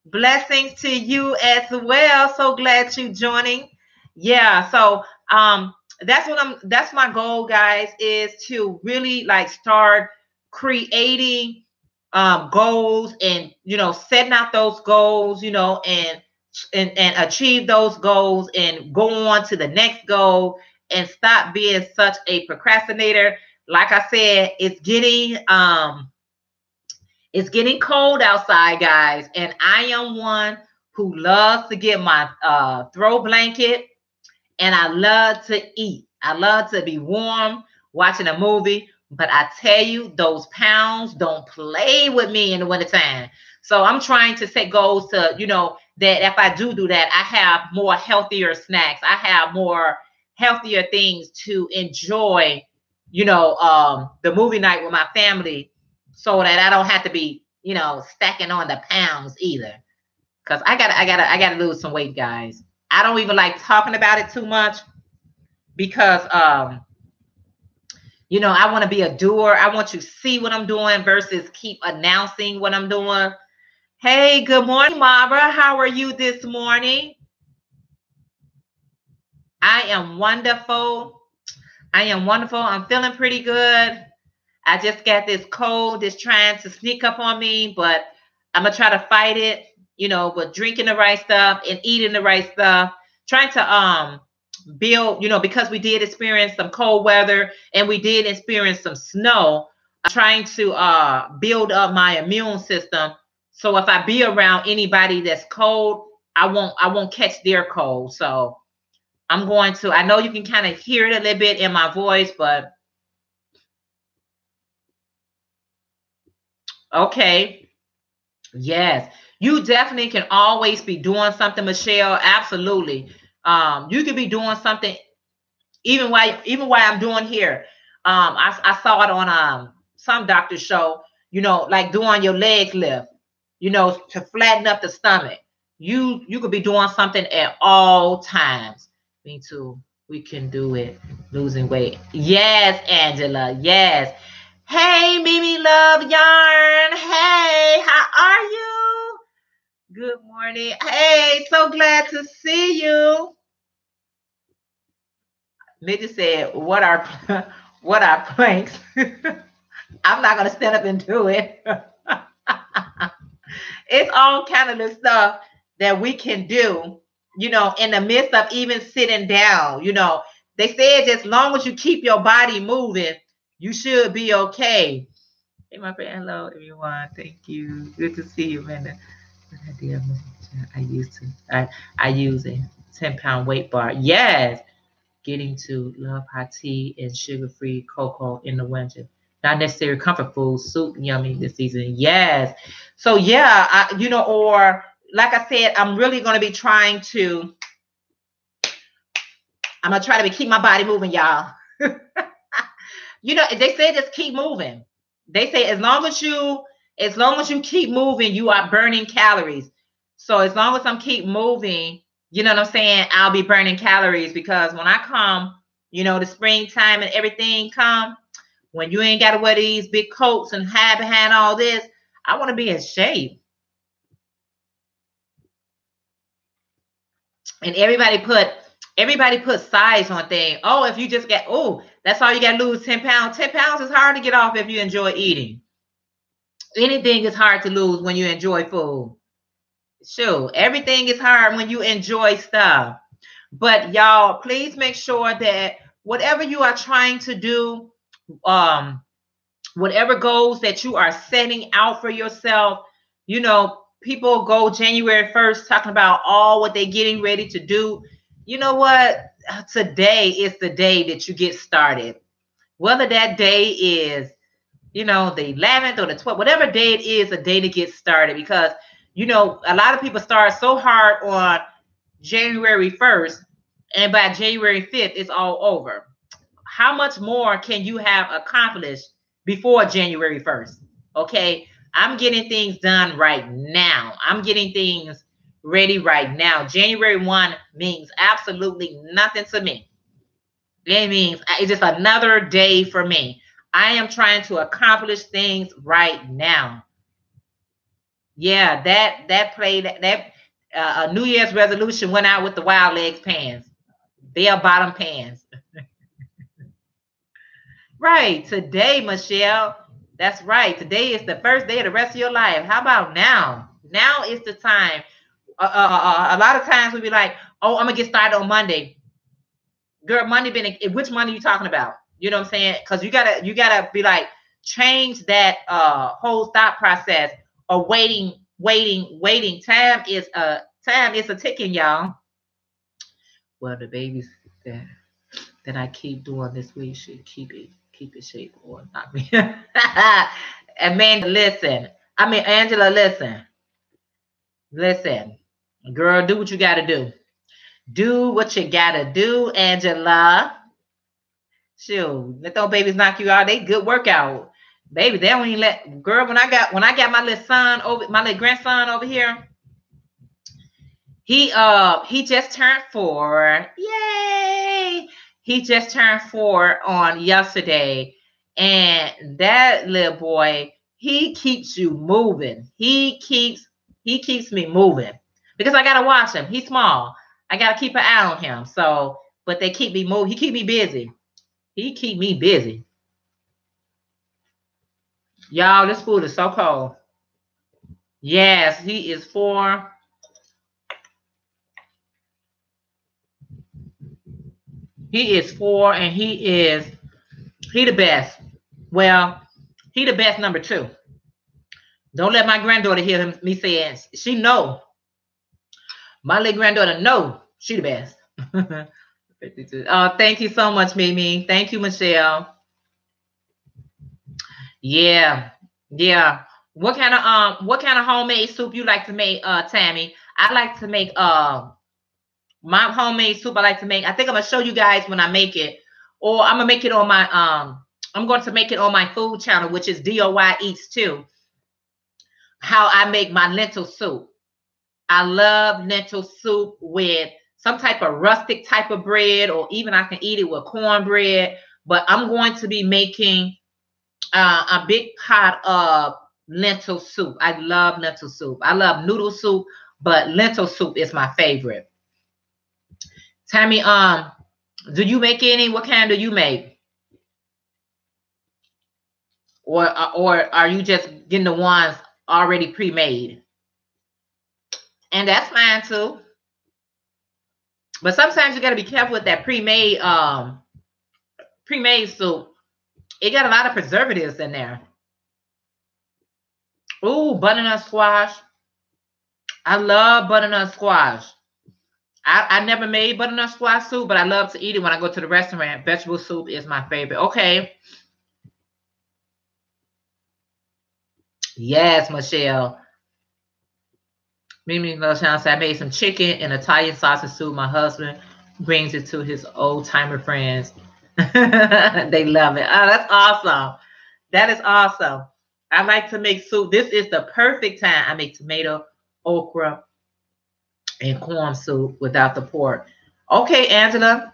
Blessings to you as well. So glad you joining. Yeah, so that's my goal, guys, is to really like start creating goals and, you know, setting out those goals, you know, and achieve those goals and go on to the next goal and stop being such a procrastinator. Like I said, it's getting cold outside, guys, and I am one who loves to get my throw blanket, and I love to eat. I love to be warm watching a movie, but I tell you, those pounds don't play with me in the wintertime. So I'm trying to set goals to, you know, that if I do that, I have more healthier snacks. I have more healthier things to enjoy, the movie night with my family, so that I don't have to be, stacking on the pounds either. Cause I gotta lose some weight, guys. I don't even like talking about it too much because I want to be a doer. I want you to see what I'm doing versus keep announcing what I'm doing. Hey, good morning, Mara. How are you this morning? I am wonderful. I'm feeling pretty good. I just got this cold that's trying to sneak up on me, but I'm going to try to fight it, but drinking the right stuff and eating the right stuff, trying to build, because we did experience some cold weather and we did experience some snow. I'm trying to build up my immune system. So if I be around anybody that's cold, I won't catch their cold. So I'm going to, I know you can kind of hear it a little bit in my voice, but okay. Yes. You definitely can always be doing something, Michelle. Absolutely. You could be doing something even while I'm doing here. I saw it on some doctor show, like doing your leg lift, to flatten up the stomach. You could be doing something at all times. Me too. We can do it. Losing weight. Yes, Angela. Yes. Hey, Mimi Love Yarn. Hey, how are you? Good morning. Hey, so glad to see you. Mitch said, what are planks? I'm not gonna stand up and do it. It's all kind of the stuff that we can do, in the midst of even sitting down. They said as long as you keep your body moving, you should be okay. Hey, my friend. Hello, everyone. Thank you. Good to see you, Amanda. I use a 10-pound weight bar. Yes. Getting to love hot tea and sugar-free cocoa in the winter. Not necessarily comfort food, soup yummy this season. Yes. So yeah, or like I said, I'm really going to be trying to, I'm going to try to keep my body moving, y'all. They say just keep moving. They say as long as you keep moving, you are burning calories. So as long as I'm keep moving, you know what I'm saying, I'll be burning calories, because when I come, the springtime and everything come, when you ain't got to wear these big coats and hide behind all this, I want to be in shape. And everybody put size on things. Oh, if you just get, that's all you got to lose 10 pounds. 10 pounds is hard to get off if you enjoy eating. Anything is hard to lose when you enjoy food. Sure, everything is hard when you enjoy stuff. But y'all, please make sure that whatever you are trying to do, whatever goals that you are setting out for yourself, people go January 1st talking about all what they're getting ready to do. You know what? Today is the day that you get started. Whether that day is, the 11th or the 12th, whatever day it is, a day to get started. Because, a lot of people start so hard on January 1st, and by January 5th, it's all over. How much more can you have accomplished before January 1st? Okay. I'm getting things done right now. I'm getting things ready right now. January 1 means absolutely nothing to me. It means it's just another day for me. I am trying to accomplish things right now. Yeah, that New Year's resolution went out with the Wild Legs pants. They are bottom pants. Right. Today, Michelle. That's right. Today is the first day of the rest of your life. How about now? Now is the time. A lot of times we'll be like, oh, I'm going to get started on Monday. Girl, which Monday are you talking about? You know what I'm saying? Because you gotta be like, change that whole thought process of waiting. Time is a ticking, y'all. Well, the babies that I keep doing this week should keep it shape, or not me. Amanda, listen. Angela, listen. Girl, do what you gotta do. Do what you gotta do, Angela. Shoot, let those babies knock you out. They good workout. Baby, they don't even let girl when I got my little son over my little grandson over here, he just turned 4. Yay! He just turned 4 on yesterday. And that little boy, he keeps you moving. He keeps me moving. Because I gotta watch him. He's small. I gotta keep an eye on him. So, but they keep me moving. He keep me busy. He keep me busy. Y'all, this food is so cold. Yes, he is 4. He is 4 and he the best. Well, he the best number 2. Don't let my granddaughter hear me saying she know. My little granddaughter know she the best. Oh, thank you so much, Mimi. Thank you, Michelle. Yeah, yeah. What kind of homemade soup you like to make, Tammy? I like to make my homemade soup. I like to make. I think I'm gonna show you guys when I make it, or I'm gonna make it on my I'm going to make it on my food channel, which is DOY Eats too. How I make my lentil soup. I love lentil soup with some type of rustic type of bread, or even I can eat it with cornbread. But I'm going to be making a big pot of lentil soup. I love lentil soup. I love noodle soup, but lentil soup is my favorite. Tammy, do you make any? What kind do you make? Or are you just getting the ones already pre-made? And that's fine too. But sometimes you got to be careful with that pre-made soup. It got a lot of preservatives in there. Ooh, butternut squash. I love butternut squash. I never made butternut squash soup, but I love to eat it when I go to the restaurant. Vegetable soup is my favorite. Okay. Yes, Michelle. Mimi Lochon said, I made some chicken and Italian sausage soup. My husband brings it to his old timer friends. They love it. Oh, that's awesome. That is awesome. I like to make soup. This is the perfect time. I make tomato, okra, and corn soup without the pork. Okay, Angela.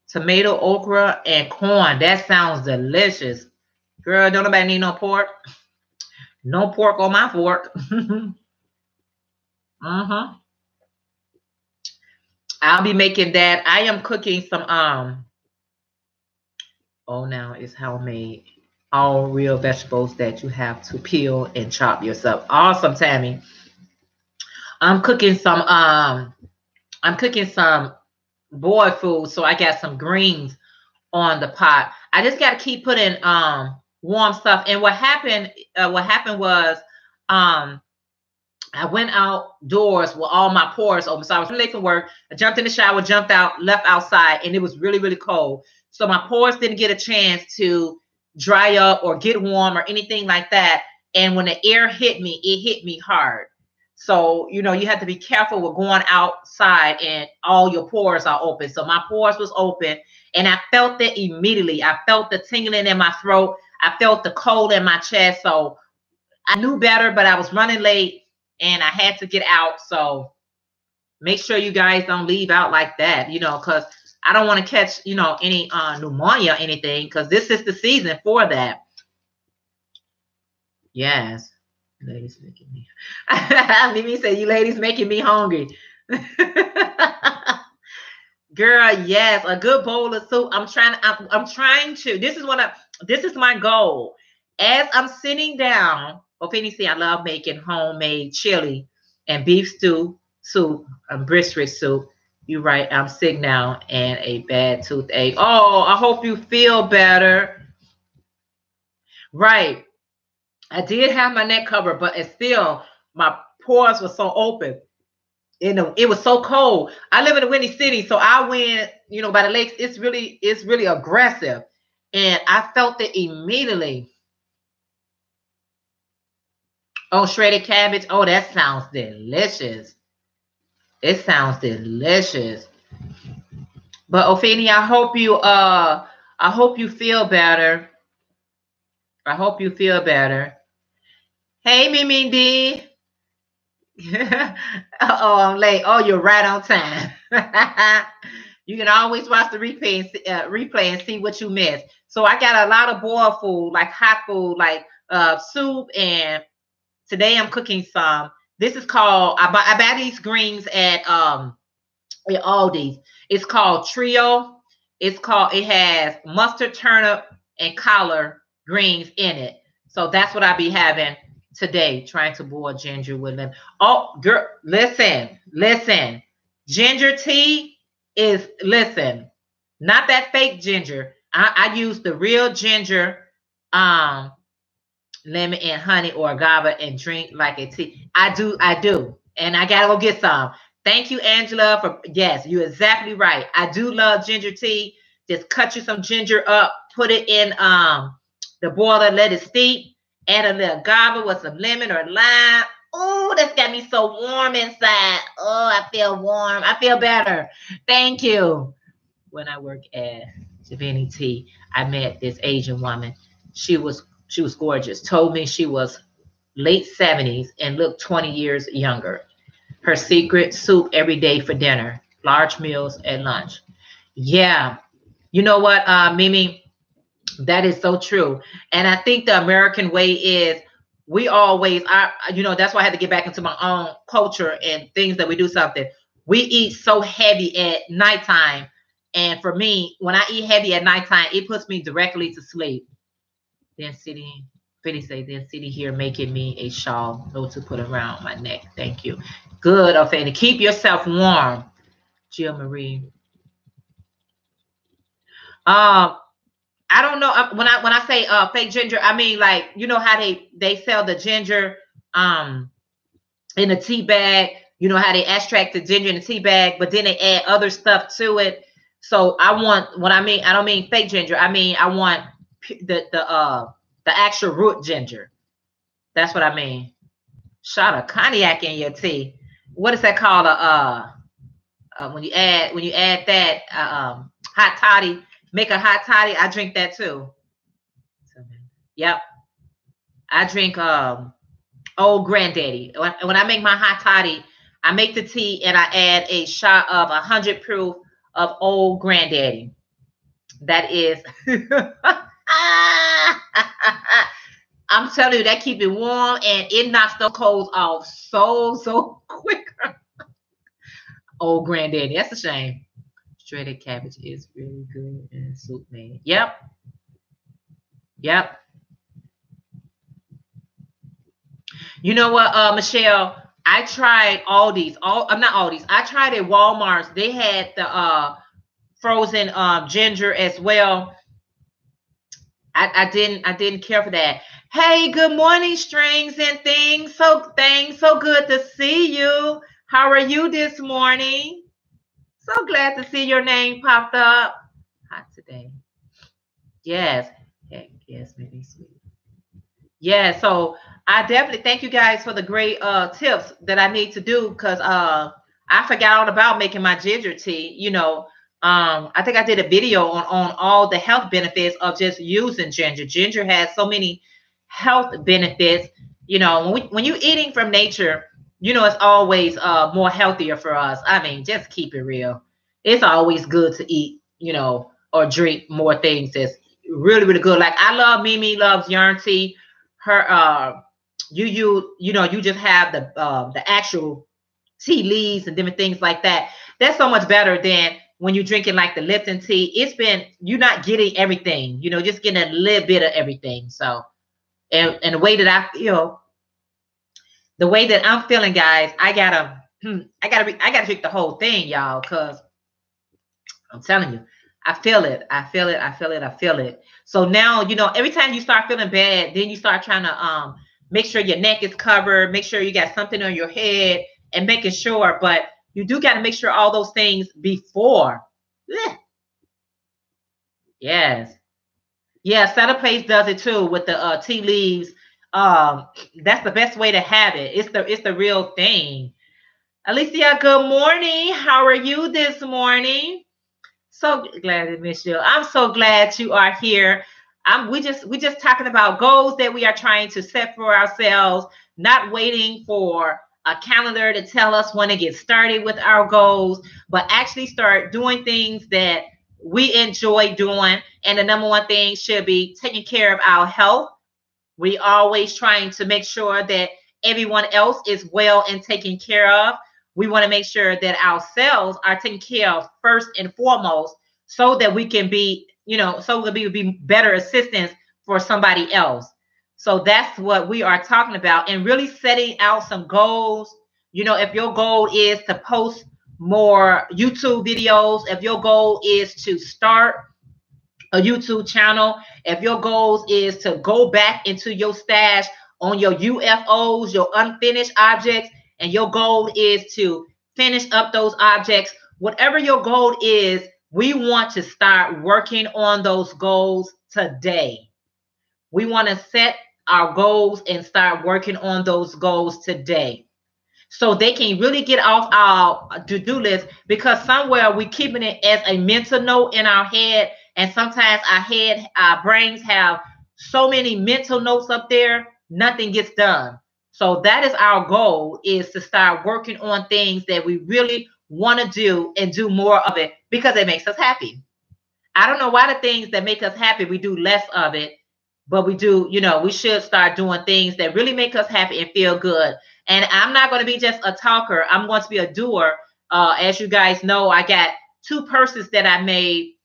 Tomato, okra, and corn. That sounds delicious. Girl, don't nobody need no pork. No pork on my fork. Uh-huh. I'll be making that. I am cooking some oh, now it's homemade. All real vegetables that you have to peel and chop yourself. Awesome, Tammy. I'm cooking some boy food, so I got some greens on the pot. I just got to keep putting warm stuff. And what happened was I went outdoors with all my pores open. So I was late for work. I jumped in the shower, jumped out, left outside, and it was really, really cold. So my pores didn't get a chance to dry up or get warm or anything like that. And when the air hit me, it hit me hard. So, you have to be careful with going outside and all your pores are open. So my pores was open and I felt it immediately. I felt the tingling in my throat. I felt the cold in my chest. So I knew better, but I was running late. And I had to get out. So make sure you guys don't leave out like that, because I don't want to catch, any pneumonia or anything, because this is the season for that. Yes. Ladies making me. Mimi said, you ladies making me hungry. Girl, yes, a good bowl of soup. I'm trying to. This is my goal. As I'm sitting down, see, I love making homemade chili and beef stew soup and brisket soup. You're right. I'm sick now and a bad toothache. Oh, I hope you feel better. Right. I did have my neck covered, but it's still, my pores were so open. It was so cold. I live in the Windy City, so I went, by the lakes. It's really aggressive. And I felt it immediately. Oh, shredded cabbage. Oh, that sounds delicious. It sounds delicious. But Ophelia, I hope you feel better. I hope you feel better. Hey, Mimi D. Oh, I'm late. Oh, you're right on time. You can always watch the replay and see what you missed. So I got a lot of boiled food, like hot food, like soup, and today I'm cooking some. This is called I buy these greens at Aldi's. It's called Trio. It has mustard, turnip, and collard greens in it. So that's what I be having today, trying to boil ginger with them. Oh, girl, listen. Ginger tea is, not that fake ginger. I use the real ginger, lemon and honey or agave and drink like a tea. I do. And I gotta go get some. Thank you, Angela, for yes, you're exactly right. I do love ginger tea. Just cut you some ginger up, put it in the boiler, let it steep, add a little agave with some lemon or lime. Oh, that's got me so warm inside. Oh, I feel warm. I feel better. Thank you. When I worked at Giovanni Tea, I met this Asian woman. She was gorgeous. Told me she was late 70s and looked 20 years younger. Her secret: soup every day for dinner, large meals at lunch. Yeah. You know what, Mimi? That is so true. And I think the American way is we always, that's why I had to get back into my own culture and things that we do something. We eat so heavy at nighttime. And for me, when I eat heavy at nighttime, it puts me directly to sleep. Then sitting here making me a shawl, no to put around my neck. Thank you. Good, Ophelia. Keep yourself warm. Jill Marie. I don't know when I say fake ginger, I mean, like, you know how they sell the ginger in a tea bag. You know how they extract the ginger in a tea bag, but then they add other stuff to it. So I don't mean fake ginger. I mean, I want the actual root ginger. That's what I mean. Shot of cognac in your tea. What is that called? When you add that hot toddy, make a hot toddy. I drink that too. Yep. I drink Old Granddaddy. When I make my hot toddy, I make the tea and I add a shot of 100 proof of Old Granddaddy. That is, I'm telling you, that keep it warm and it knocks the colds off so quick. Old Granddaddy, that's a shame. Shredded cabbage is really good in soup made. Yep. You know what, Michelle? I tried Aldi's. I tried at Walmart's. They had the frozen ginger as well. I didn't care for that. Hey, good morning, strings and things. So good to see you. How are you this morning? So glad to see your name popped up. Hot today. Yes. Heck, yes, maybe sweet. Yeah, so I definitely thank you guys for the great tips that I need to do, because I forgot all about making my ginger tea. I think I did a video on all the health benefits of just using ginger. Ginger has so many health benefits. When you're eating from nature, it's always more healthier for us. I mean, just keep it real. It's always good to eat, or drink more things that's really, really good. Like I love Mimi loves yarn tea. Her you just have the actual tea leaves and different things like that. That's so much better than when you're drinking like the Lipton tea. You're not getting everything, just getting a little bit of everything. So and the way that I feel, the way that I'm feeling, guys, I gotta drink the whole thing, y'all, because I'm telling you, I feel it. So now, every time you start feeling bad, then you start trying to make sure your neck is covered, make sure you got something on your head, and making sure. But you do got to make sure all those things before. Yes. Yeah, Centerplace does it too with the tea leaves. That's the best way to have it. It's the real thing. Alicia, good morning. How are you this morning? So glad to miss you. I'm so glad you are here. We just talking about goals that we are trying to set for ourselves, not waiting for a calendar to tell us when to get started with our goals, but actually start doing things that we enjoy doing. And the number one thing should be taking care of our health. We always trying to make sure that everyone else is well and taken care of. We want to make sure that ourselves are taken care of first and foremost, so that we can be, so that we would be better assistance for somebody else. So that's what we are talking about, and really setting out some goals. If your goal is to post more YouTube videos, if your goal is to start a YouTube channel, if your goals is to go back into your stash on your UFOs, your unfinished objects, and your goal is to finish up those objects, whatever your goal is, we want to start working on those goals today. We want to set our goals and start working on those goals today, so they can really get off our to-do list, because somewhere we keeping it as a mental note in our head, and sometimes our brains have so many mental notes up there, nothing gets done. So that is our goal, is to start working on things that we really want to do and do more of it, because it makes us happy. I don't know why the things that make us happy, we do less of it, but we do, we should start doing things that really make us happy and feel good. And I'm not going to be just a talker. I'm going to be a doer. As you guys know, I got 2 purses that I made.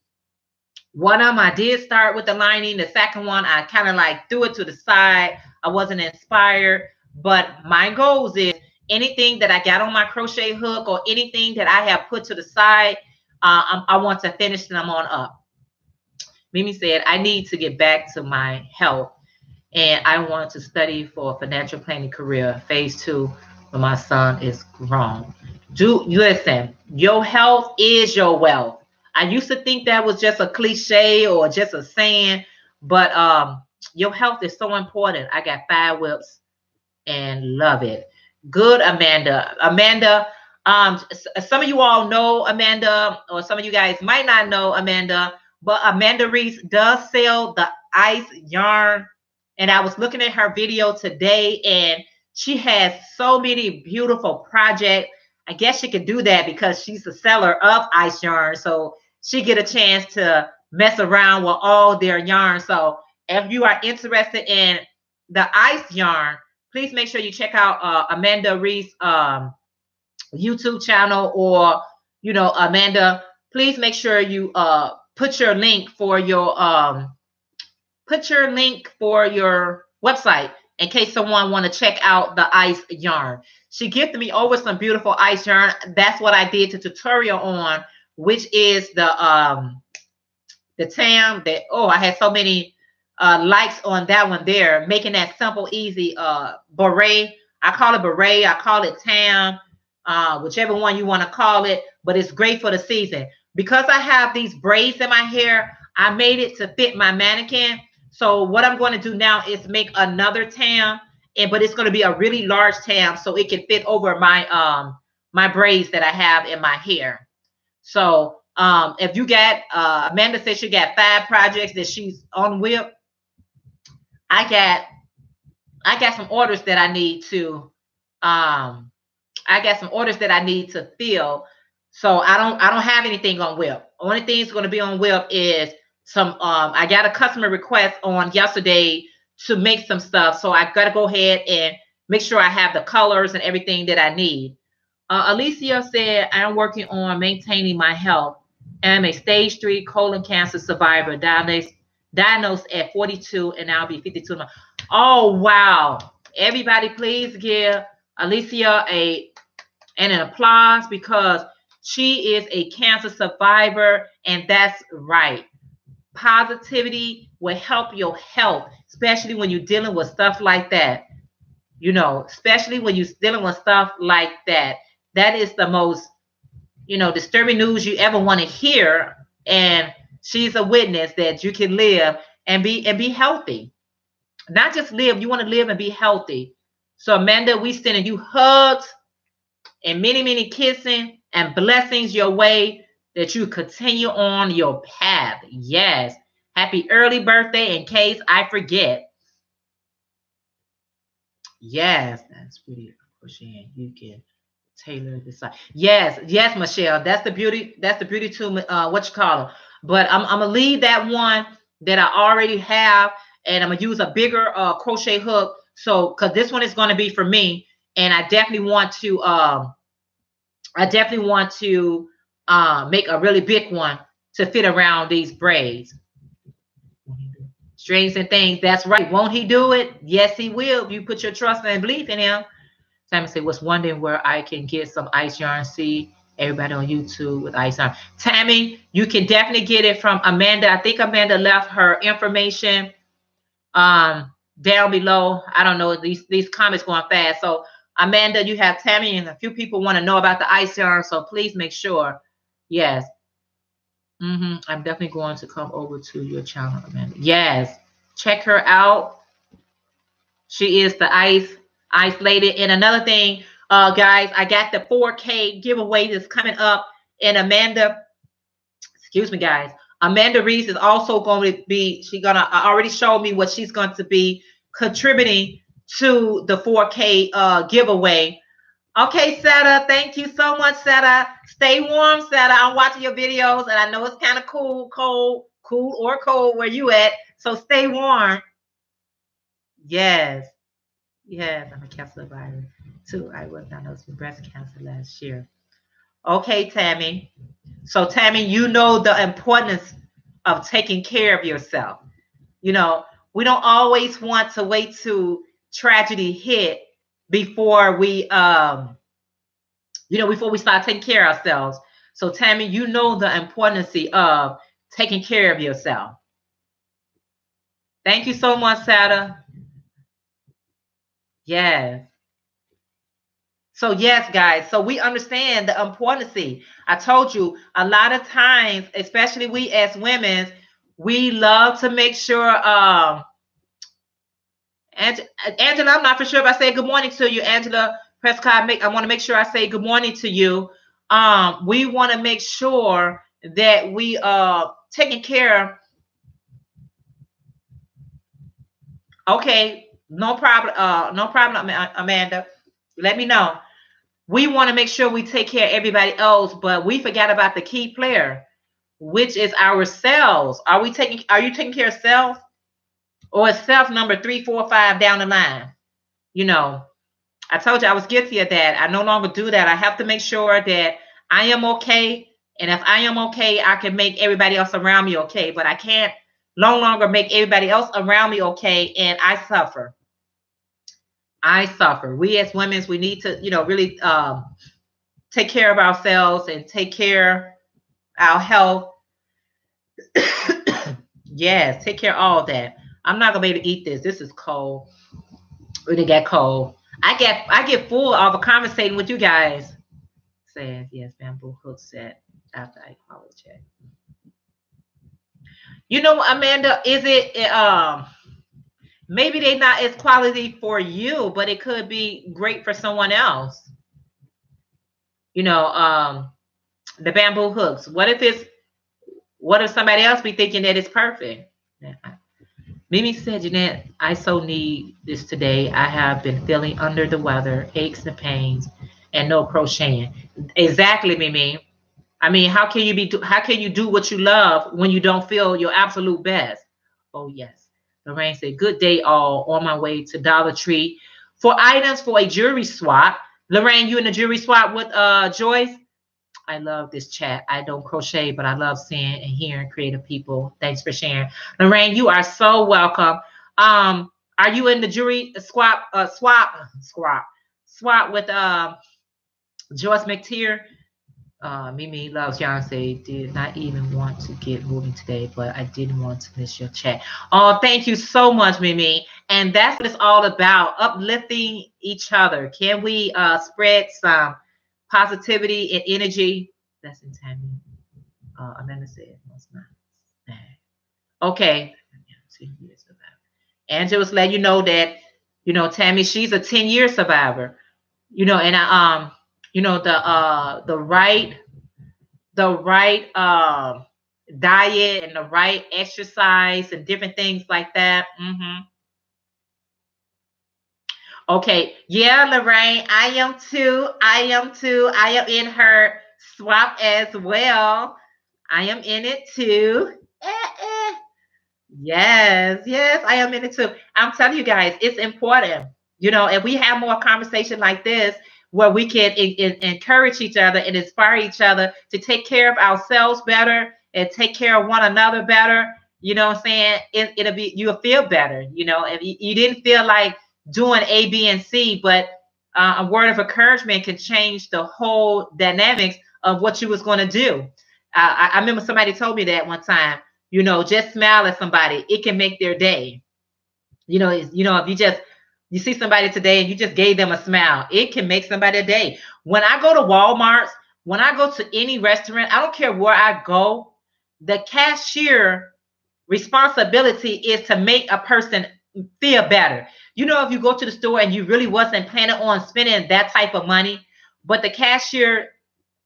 One of them I did start with the lining. The second one, I kind of like threw it to the side. I wasn't inspired. But my goals is anything that I got on my crochet hook or anything that I have put to the side, I want to finish them on up. Mimi said, I need to get back to my health, and I want to study for a financial planning career, phase 2, when my son is grown. Listen, your health is your wealth. I used to think that was just a cliche or just a saying, but your health is so important. I got 5 whips and love it. Good, Amanda. Amanda, some of you all know Amanda, or some of you guys might not know Amanda, but Amanda Reese does sell the ice yarn. And I was looking at her video today, and she has so many beautiful projects. I guess she could do that because she's the seller of ice yarn. So she get a chance to mess around with all their yarn. So if you are interested in the ice yarn, please make sure you check out Amanda Reese YouTube channel, or, Amanda, please make sure you put your link for your website in case someone want to check out the ice yarn. She gifted me over some beautiful ice yarn. That's what I did the tutorial on, which is the tam that, I had so many likes on that one there, making that simple, easy beret. I call it beret, I call it tam, whichever one you want to call it, but it's great for the season. Because I have these braids in my hair, I made it to fit my mannequin. So what I'm going to do now is make another tam, but it's going to be a really large tam, so it can fit over my my braids that I have in my hair. So if you got, Amanda said she got 5 projects that she's on with. I got some orders that I need to fill. So I don't have anything on whip. Only thing that's going to be on whip is some I got a customer request on yesterday to make some stuff. So I got to go ahead and make sure I have the colors and everything that I need. Alicia said, I'm working on maintaining my health. I'm a stage 3 colon cancer survivor, diagnosed at 42, and I'll be 52. Oh, wow. Everybody, please give Alicia an applause, because she is a cancer survivor, and that's right. Positivity will help your health, especially when you're dealing with stuff like that. Especially when you're dealing with stuff like that. That is the most, disturbing news you ever want to hear. And she's a witness that you can live and be healthy. Not just live, you want to live and be healthy. So Amanda, we sending you hugs and many, many kissing and blessings your way that you continue on your path. Yes. Happy early birthday in case I forget. Yes, that's pretty. Crocheting. You can tailor this side. Yes, yes, Michelle. That's the beauty. That's the beauty to what you call them. But I'm gonna leave that one that I already have, and I'm gonna use a bigger crochet hook. So, because this one is gonna be for me, and I definitely want to make a really big one to fit around these braids. Strings and things. That's right. Won't he do it? Yes, he will. You put your trust and belief in him. Tammy said, was wondering where I can get some ice yarn. See everybody on YouTube with ice yarn. Tammy, you can definitely get it from Amanda. I think Amanda left her information down below. I don't know. These comments going fast. So Amanda, you have Tammy, and a few people want to know about the ice yarn. So please make sure. Yes. I'm definitely going to come over to your channel, Amanda. Yes. Check her out. She is the ice lady. And another thing, guys, I got the 4K giveaway that's coming up. And Amanda, excuse me, guys. Amanda Reese is also going to be, already showed me what she's going to be contributing to the 4K giveaway. Okay, Seta, thank you so much, Seta. Stay warm, Seta. I'm watching your videos, and I know it's kind of cool or cold where you at. So stay warm. Yes. Yes, I'm a cancer survivor too. I was diagnosed with breast cancer last year. Okay, Tammy. So, Tammy, you know the importance of taking care of yourself. You know, we don't always want to wait till tragedy hit before we before we start taking care of ourselves. So, Tammy, you know the importance of taking care of yourself. Thank you so much, Sada. Yes. So, yes, guys. So we understand the importance. I told you a lot of times, especially we as women, we love to make sure. Angela, I'm not for sure if I say good morning to you, Angela Prescott. I want to make sure I say good morning to you. We want to make sure that we taking care. Okay, no problem. No problem, Amanda. Let me know. We want to make sure we take care of everybody else, but we forgot about the key player, which is ourselves. Are you taking care of self, or is self number 3, 4, 5 down the line? You know, I told you I was guilty of that. I no longer do that. I have to make sure that I am okay. And if I am okay, I can make everybody else around me okay. But I can't no longer make everybody else around me okay, and I suffer. I suffer. We as women, we need to, really take care of ourselves and take care of our health. Yes, take care of all that. I'm not gonna be able to eat this. This is cold. It get cold. I get full of conversating with you guys. Says yes, bamboo hook set after I quality check. You know, Amanda, is it maybe they're not as quality for you, but it could be great for someone else. You know, the bamboo hooks. What if somebody else be thinking that it's perfect? Mimi said, Jeanette, I so need this today. I have been feeling under the weather, aches and pains, and no crocheting. Exactly, Mimi. I mean, how can you do what you love when you don't feel your absolute best? Oh, yes. Lorraine said, good day all, on my way to Dollar Tree for items for a jewelry swap. Lorraine, you in the jewelry swap with Joyce? I love this chat. I don't crochet, but I love seeing and hearing creative people. Thanks for sharing. Lorraine, you are so welcome. Are you in the jewelry swap with Joyce McTeer? Mimi loves Beyonce. Did not even want to get moving today, but I didn't want to miss your chat. Oh, thank you so much, Mimi. And that's what it's all about, uplifting each other. Can we spread some positivity and energy? That's in Tammy. Amanda said, "Most not." Okay. Angela was letting you know that, Tammy, she's a 10-year survivor. And you know, the right diet and the right exercise and different things like that. Okay. Yeah, Lorraine, I am too. I am too. I am in her swap as well. I am in it too. Yes, yes, I am in it too. I'm telling you guys, it's important. You know, if we have more conversation like this, where we can encourage each other and inspire each other to take care of ourselves better and take care of one another better, you know what I'm saying? It'll be, you'll feel better. You know, if you didn't feel like doing A, B, and C, but a word of encouragement can change the whole dynamics of what you was going to do. I remember somebody told me that one time. You know, just smile at somebody, it can make their day. You know, if you see somebody today and you just gave them a smile, it can make somebody a day. When I go to Walmart, when I go to any restaurant, I don't care where I go, the cashier responsibility is to make a person feel better. You know, if you go to the store and you really wasn't planning on spending that type of money, but the cashier,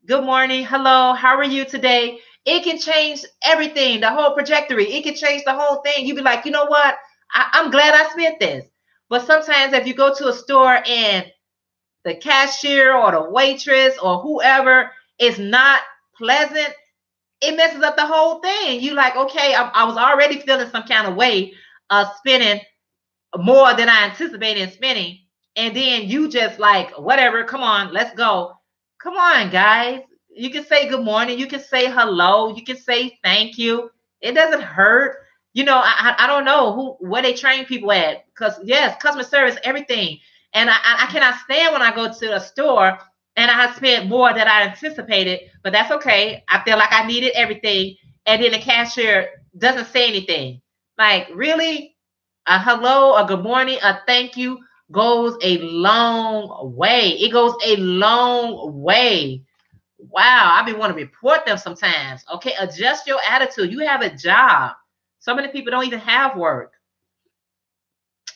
good morning, hello, how are you today? It can change everything, the whole trajectory. It can change the whole thing. You be like, you know what? I'm glad I spent this. But sometimes if you go to a store and the cashier or the waitress or whoever is not pleasant, it messes up the whole thing. You like, okay, I was already feeling some kind of way spending more than I anticipated spending. And then you just like, whatever, come on, let's go. Come on, guys. You can say good morning. You can say hello. You can say thank you. It doesn't hurt. You know, I don't know where they train people at. Because yes, customer service, everything. And I cannot stand when I go to a store and I spent more than I anticipated. But that's okay. I feel like I needed everything. And then the cashier doesn't say anything. Like, really? A hello, a good morning, a thank you goes a long way. It goes a long way. Wow, I be want to report them sometimes. Okay, adjust your attitude. You have a job. So many people don't even have work.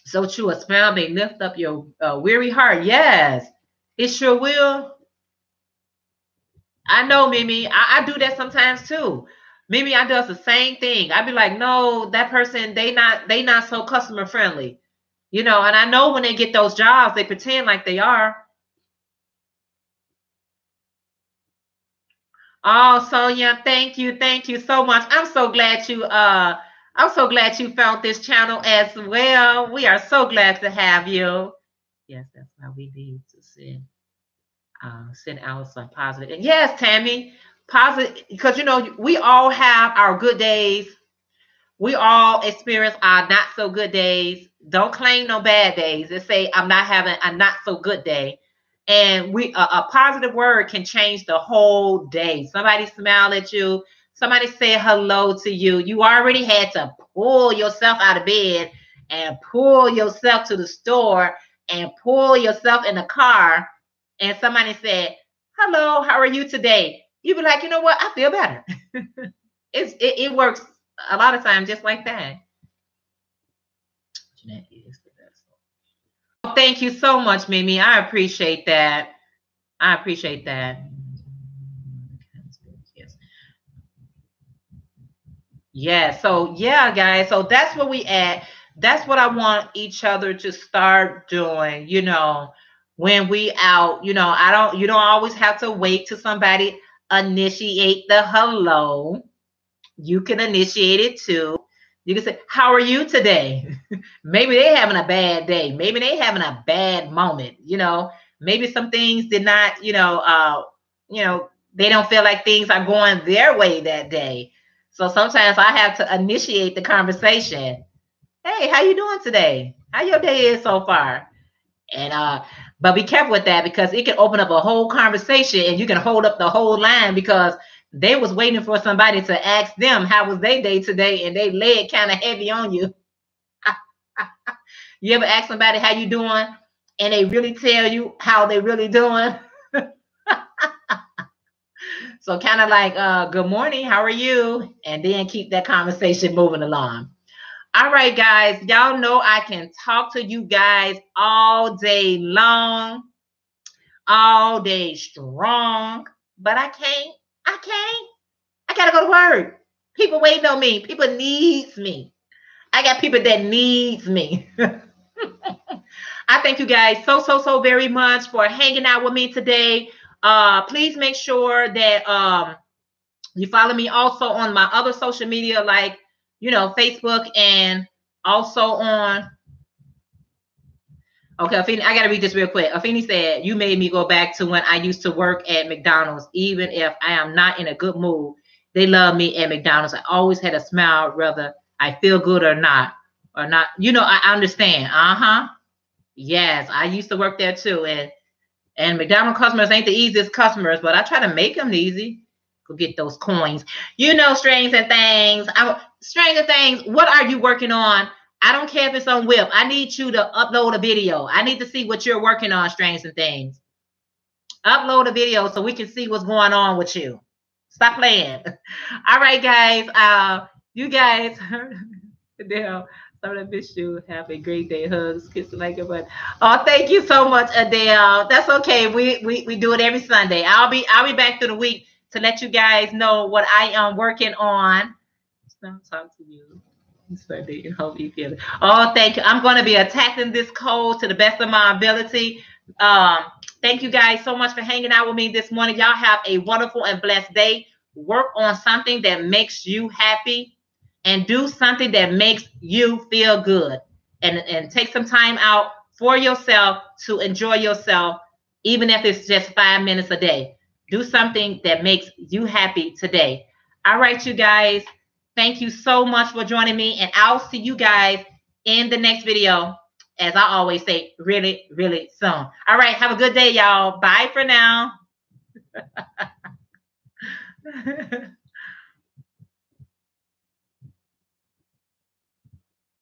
So true. A smile may lift up your weary heart. Yes, it sure will. I know, Mimi. I do that sometimes too. Mimi, I does the same thing. I be like, no, that person, they not so customer friendly. You know, and I know when they get those jobs, they pretend like they are. Oh, Sonia, thank you so much. I'm so glad you found this channel as well. We are so glad to have you. Yes, that's why we need to send out some positive. And yes, Tammy, positive, because you know we all have our good days. We all experience our not so good days. Don't claim no bad days. Just say I'm not having a not so good day. And a positive word can change the whole day. Somebody smile at you. Somebody say hello to you. You already had to pull yourself out of bed and pull yourself to the store and pull yourself in the car. And somebody said, hello, how are you today? You be like, you know what? I feel better. It works a lot of times just like that. Jeanette is the best. Oh, thank you so much, Mimi. I appreciate that. I appreciate that. Yes. Yeah. So yeah, guys. So that's where we at. That's what I want each other to start doing. You know, when we out. You know, you don't always have to wait till somebody initiate the hello. You can initiate it too. You can say, how are you today? Maybe they having a bad day. Maybe they having a bad moment. You know, maybe some things did not, they don't feel like things are going their way that day. So sometimes I have to initiate the conversation. Hey, how you doing today? How your day is so far? And but be careful with that because it can open up a whole conversation and you can hold up the whole line because they was waiting for somebody to ask them how was their day today and they lay it kind of heavy on you. You ever ask somebody how you doing and they really tell you how they really doing? So kind of like, good morning, how are you? And then keep that conversation moving along. All right, guys, y'all know I can talk to you guys all day long. all day strong, but I can't. I can't. I gotta go to work. People waiting on me. People needs me. I got people that needs me. I thank you guys so very much for hanging out with me today. Please make sure that you follow me also on my other social media, like Facebook, and also on. Okay, Afeni, I gotta read this real quick. Afeni said, "You made me go back to when I used to work at McDonald's. Even if I am not in a good mood, they love me at McDonald's. I always had a smile, whether I feel good or not. I understand. Yes, I used to work there too, and McDonald's customers ain't the easiest customers, but I try to make them easy. Go get those coins. Strings and things. Strings and things. What are you working on? I don't care if it's on Whip. I need you to upload a video. I need to see what you're working on, Strings and Things. Upload a video so we can see what's going on with you. Stop playing. All right, guys. You guys, Adele, some of miss you. Have a great day. Hugs, kisses like a butt. Oh, thank you so much, Adele. That's okay. We do it every Sunday. I'll be back through the week to let you guys know what I am working on. I'll talk to you Sunday and hope you feel it. Oh, thank you. I'm going to be attacking this cold to the best of my ability. Thank you guys so much for hanging out with me this morning. Y'all have a wonderful and blessed day. Work on something that makes you happy and do something that makes you feel good. And take some time out for yourself to enjoy yourself, even if it's just 5 minutes a day. Do something that makes you happy today. All right, you guys. Thank you so much for joining me, and I'll see you guys in the next video, as I always say, really, really soon. All right, have a good day, y'all. Bye for now.